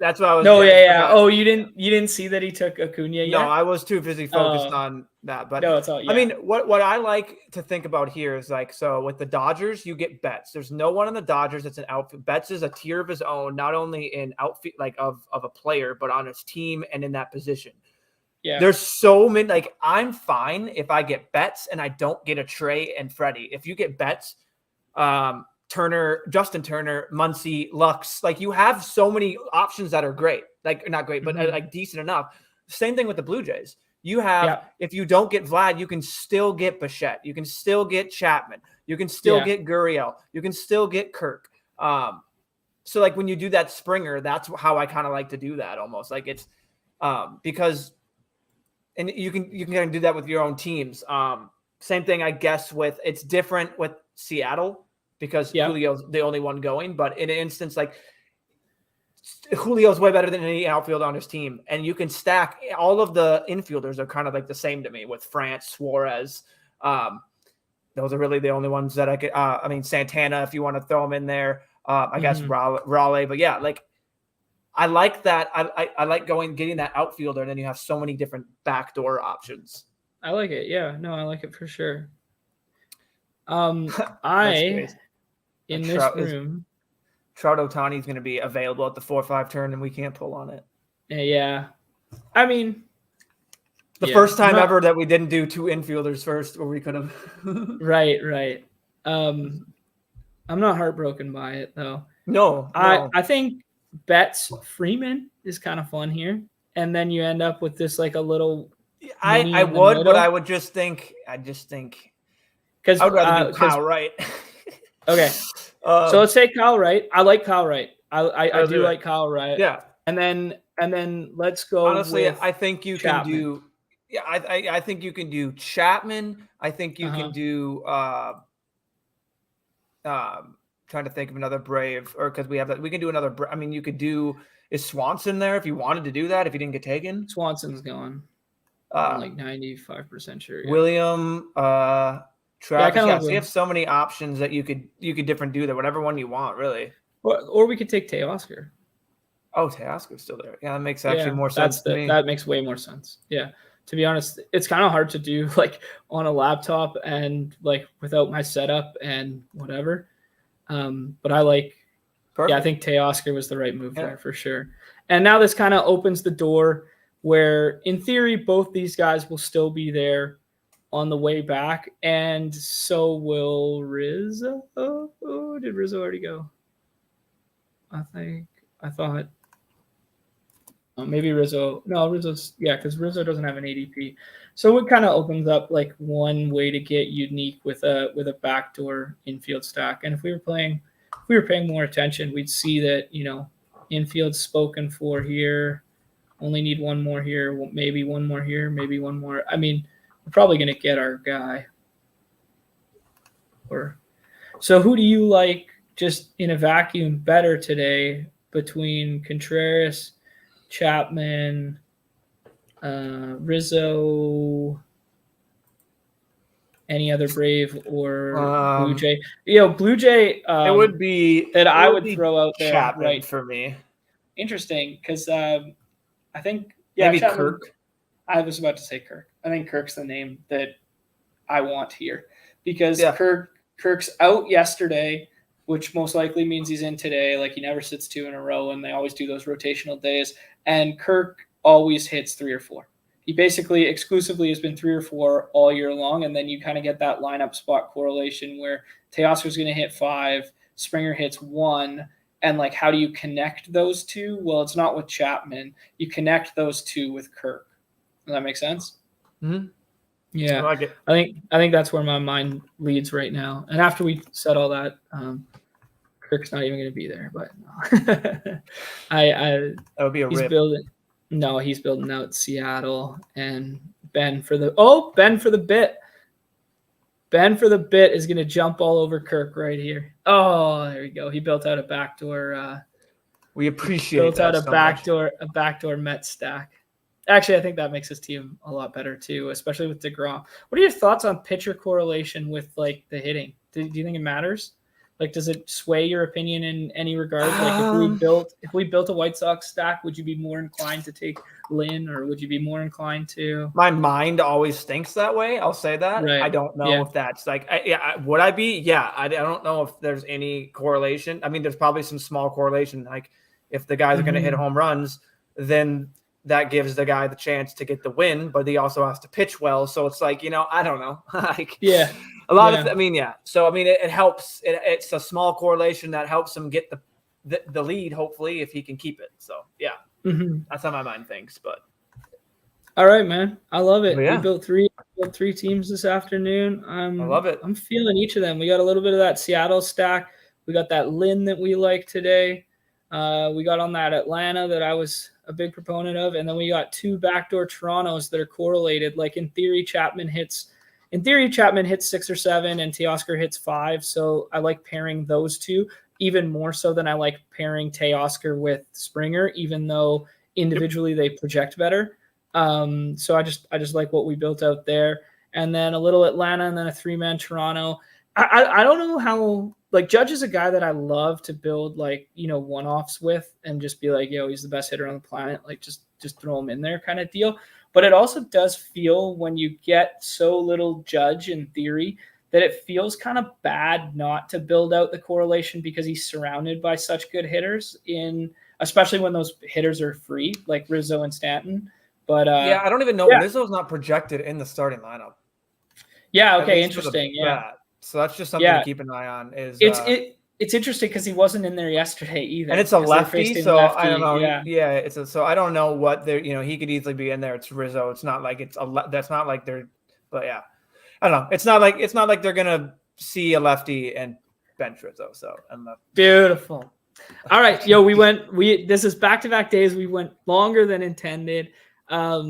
That's what I was. No, yeah. Oh, you didn't see that he took Acuna yet? No, I was too busy focused on that. But no, it's all. Yeah. I mean, what I like to think about here is, like, so with the Dodgers, you get Betts. There's no one on the Dodgers that's an outfield. Betts is a tier of his own, not only in outfield, like of a player, but on his team and in that position. Yeah. There's so many. Like, I'm fine if I get Betts and I don't get a Trey and Freddie. If you get Betts, Turner, Justin Turner, Muncy, Lux, like, you have so many options that are great, like, not great, but like decent enough. Same thing with the Blue Jays. You have, if you don't get Vlad, you can still get Bichette. You can still get Chapman. You can still get Gurriel. You can still get Kirk. So, like, when you do that Springer, that's how I kind of like to do that, almost like it's because, and you can kind of do that with your own teams. Same thing, I guess, it's different with Seattle, because Julio's the only one going. But in an instance, like, Julio's way better than any outfield on his team. And you can stack all of the infielders are kind of like the same to me, with France, Suarez. Those are really the only ones that I could, I mean, Santana, if you want to throw him in there, I guess Raleigh. But yeah, like, I like that. I like getting that outfielder, and then you have so many different backdoor options. I like it. Yeah, no, I like it for sure. In this room, Trout Ohtani is going to be available at the 4-5 turn, and we can't pull on it. Yeah. I mean, the first time ever that we didn't do two infielders first, where we could have. Right. I'm not heartbroken by it, though. No. I think Betts Freeman is kind of fun here, and then you end up with this, like, a little. I would, but I would just think. Because I would rather do Kyle Wright. Okay. So let's say Kyle Wright. I like Kyle Wright. I do like Kyle Wright. Yeah. And then let's go. Honestly, with I think you Chapman. can do. Yeah, I think you can do Chapman. I think you can do. Trying to think of another Brave, or because we have that, we can do another. I mean, you could do. Is Swanson there if you wanted to do that? If he didn't get taken, Swanson's gone. I'm like 95% sure. Yeah. William, Travis. Like so you have so many options that you could different do that. Whatever one you want, really. Or we could take Teoscar. Oh, Teoscar's still there. Yeah, that makes actually more sense to me. That makes way more sense. Yeah. To be honest, it's kind of hard to do like on a laptop and like without my setup and whatever. But I like. Perfect. Yeah, I think Teoscar was the right move there for sure. And now this kind of opens the door where, in theory, both these guys will still be there on the way back, and so will Rizzo. Oh, did Rizzo already go? I thought maybe Rizzo. No, Rizzo's because Rizzo doesn't have an ADP. So it kind of opens up like one way to get unique with a backdoor infield stack. And if we were paying more attention, we'd see that, infield's spoken for here. Only need one more here, maybe one more here, maybe one more. I mean, we're probably going to get our guy. So who do you like just in a vacuum better today between Contreras, Chapman, Rizzo, any other Brave or Blue Jay? Blue Jay. It would be that I would throw out there. Chapman, right for me. Interesting, because I think maybe Chapman, Kirk. I was about to say Kirk. I think Kirk's the name that I want here because Kirk's out yesterday, which most likely means he's in today. Like he never sits 2 in a row, and they always do those rotational days. And Kirk always hits 3 or 4. He basically exclusively has been 3 or 4 all year long, and then you kind of get that lineup spot correlation where Teoscar's going to hit 5, Springer hits 1, and like how do you connect those two? Well, it's not with Chapman. You connect those two with Kirk. Does that make sense? Mm-hmm. Yeah, I like it. I think that's where my mind leads right now. And after we said all that, Kirk's not even going to be there. But no. That would be a he's rip. He's building out Seattle and Ben for the bit. Ben for the bit is going to jump all over Kirk right here. Oh, there we go. He built out a backdoor. We appreciate that a backdoor Met stack. Actually, I think that makes his team a lot better too, especially with DeGrom. What are your thoughts on pitcher correlation with like the hitting? Do you think it matters? Like, does it sway your opinion in any regard? Like, if we built a White Sox stack, would you be more inclined to take Lynn, or would you be more inclined to? My mind always thinks that way. I'll say that. Right. I don't know if that's like, would I be? Yeah, I don't know if there's any correlation. I mean, there's probably some small correlation. Like, if the guys are going to hit home runs, then that gives the guy the chance to get the win, but he also has to pitch well. So it's like, I don't know. A lot of, So, it helps. It's a small correlation that helps him get the lead, hopefully, if he can keep it. So, that's how my mind thinks. But all right, man. I love it. We built three teams this afternoon. I love it. I'm feeling each of them. We got a little bit of that Seattle stack. We got that Lynn that we like today. We got on that Atlanta that I was a big proponent of. And then we got 2 backdoor Torontos that are correlated. Like in theory, Chapman hits 6 or 7 and Teoscar hits 5. So I like pairing those two even more so than I like pairing Teoscar with Springer, even though individually they project better. So I just like what we built out there. And then a little Atlanta and then a 3-man Toronto. I don't know how, like, Judge is a guy that I love to build, like, one-offs with and just be like, he's the best hitter on the planet. Like, just throw him in there kind of deal. But it also does feel, when you get so little Judge in theory, that it feels kind of bad not to build out the correlation because he's surrounded by such good hitters, especially when those hitters are free, like Rizzo and Stanton. But I don't even know. Rizzo's not projected in the starting lineup. Yeah. Okay. Interesting. So that's just something to keep an eye on. It's interesting because he wasn't in there yesterday either, and it's a lefty. So lefty. I don't know. So I don't know what they're. He could easily be in there. It's Rizzo. It's not like that's not like they're. But I don't know. It's not like they're gonna see a lefty and bench Rizzo. So beautiful. All right, yo, this is back-to-back days. We went longer than intended. We're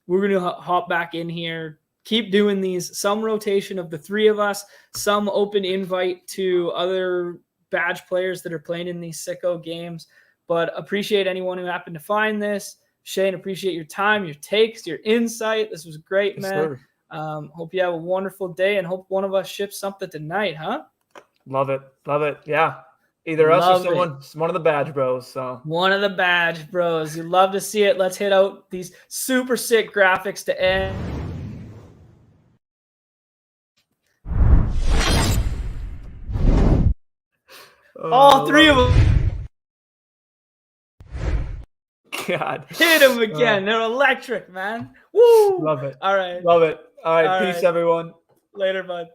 going to hop back in here, keep doing these, some rotation of the three of us, some open invite to other badge players that are playing in these sicko games. But appreciate anyone who happened to find this. Shane, appreciate your time, your takes, your insight. This was great, man. Hope you have a wonderful day, and hope one of us ships something tonight, huh? Love it. Yeah. Either us or one of the badge bros. So one of the badge bros. You love to see it. Let's hit out these super sick graphics to end. All three of them. God. Hit them again. They're electric, man. Woo! Love it. All right. Love it. All right. Peace, everyone. Later, bud.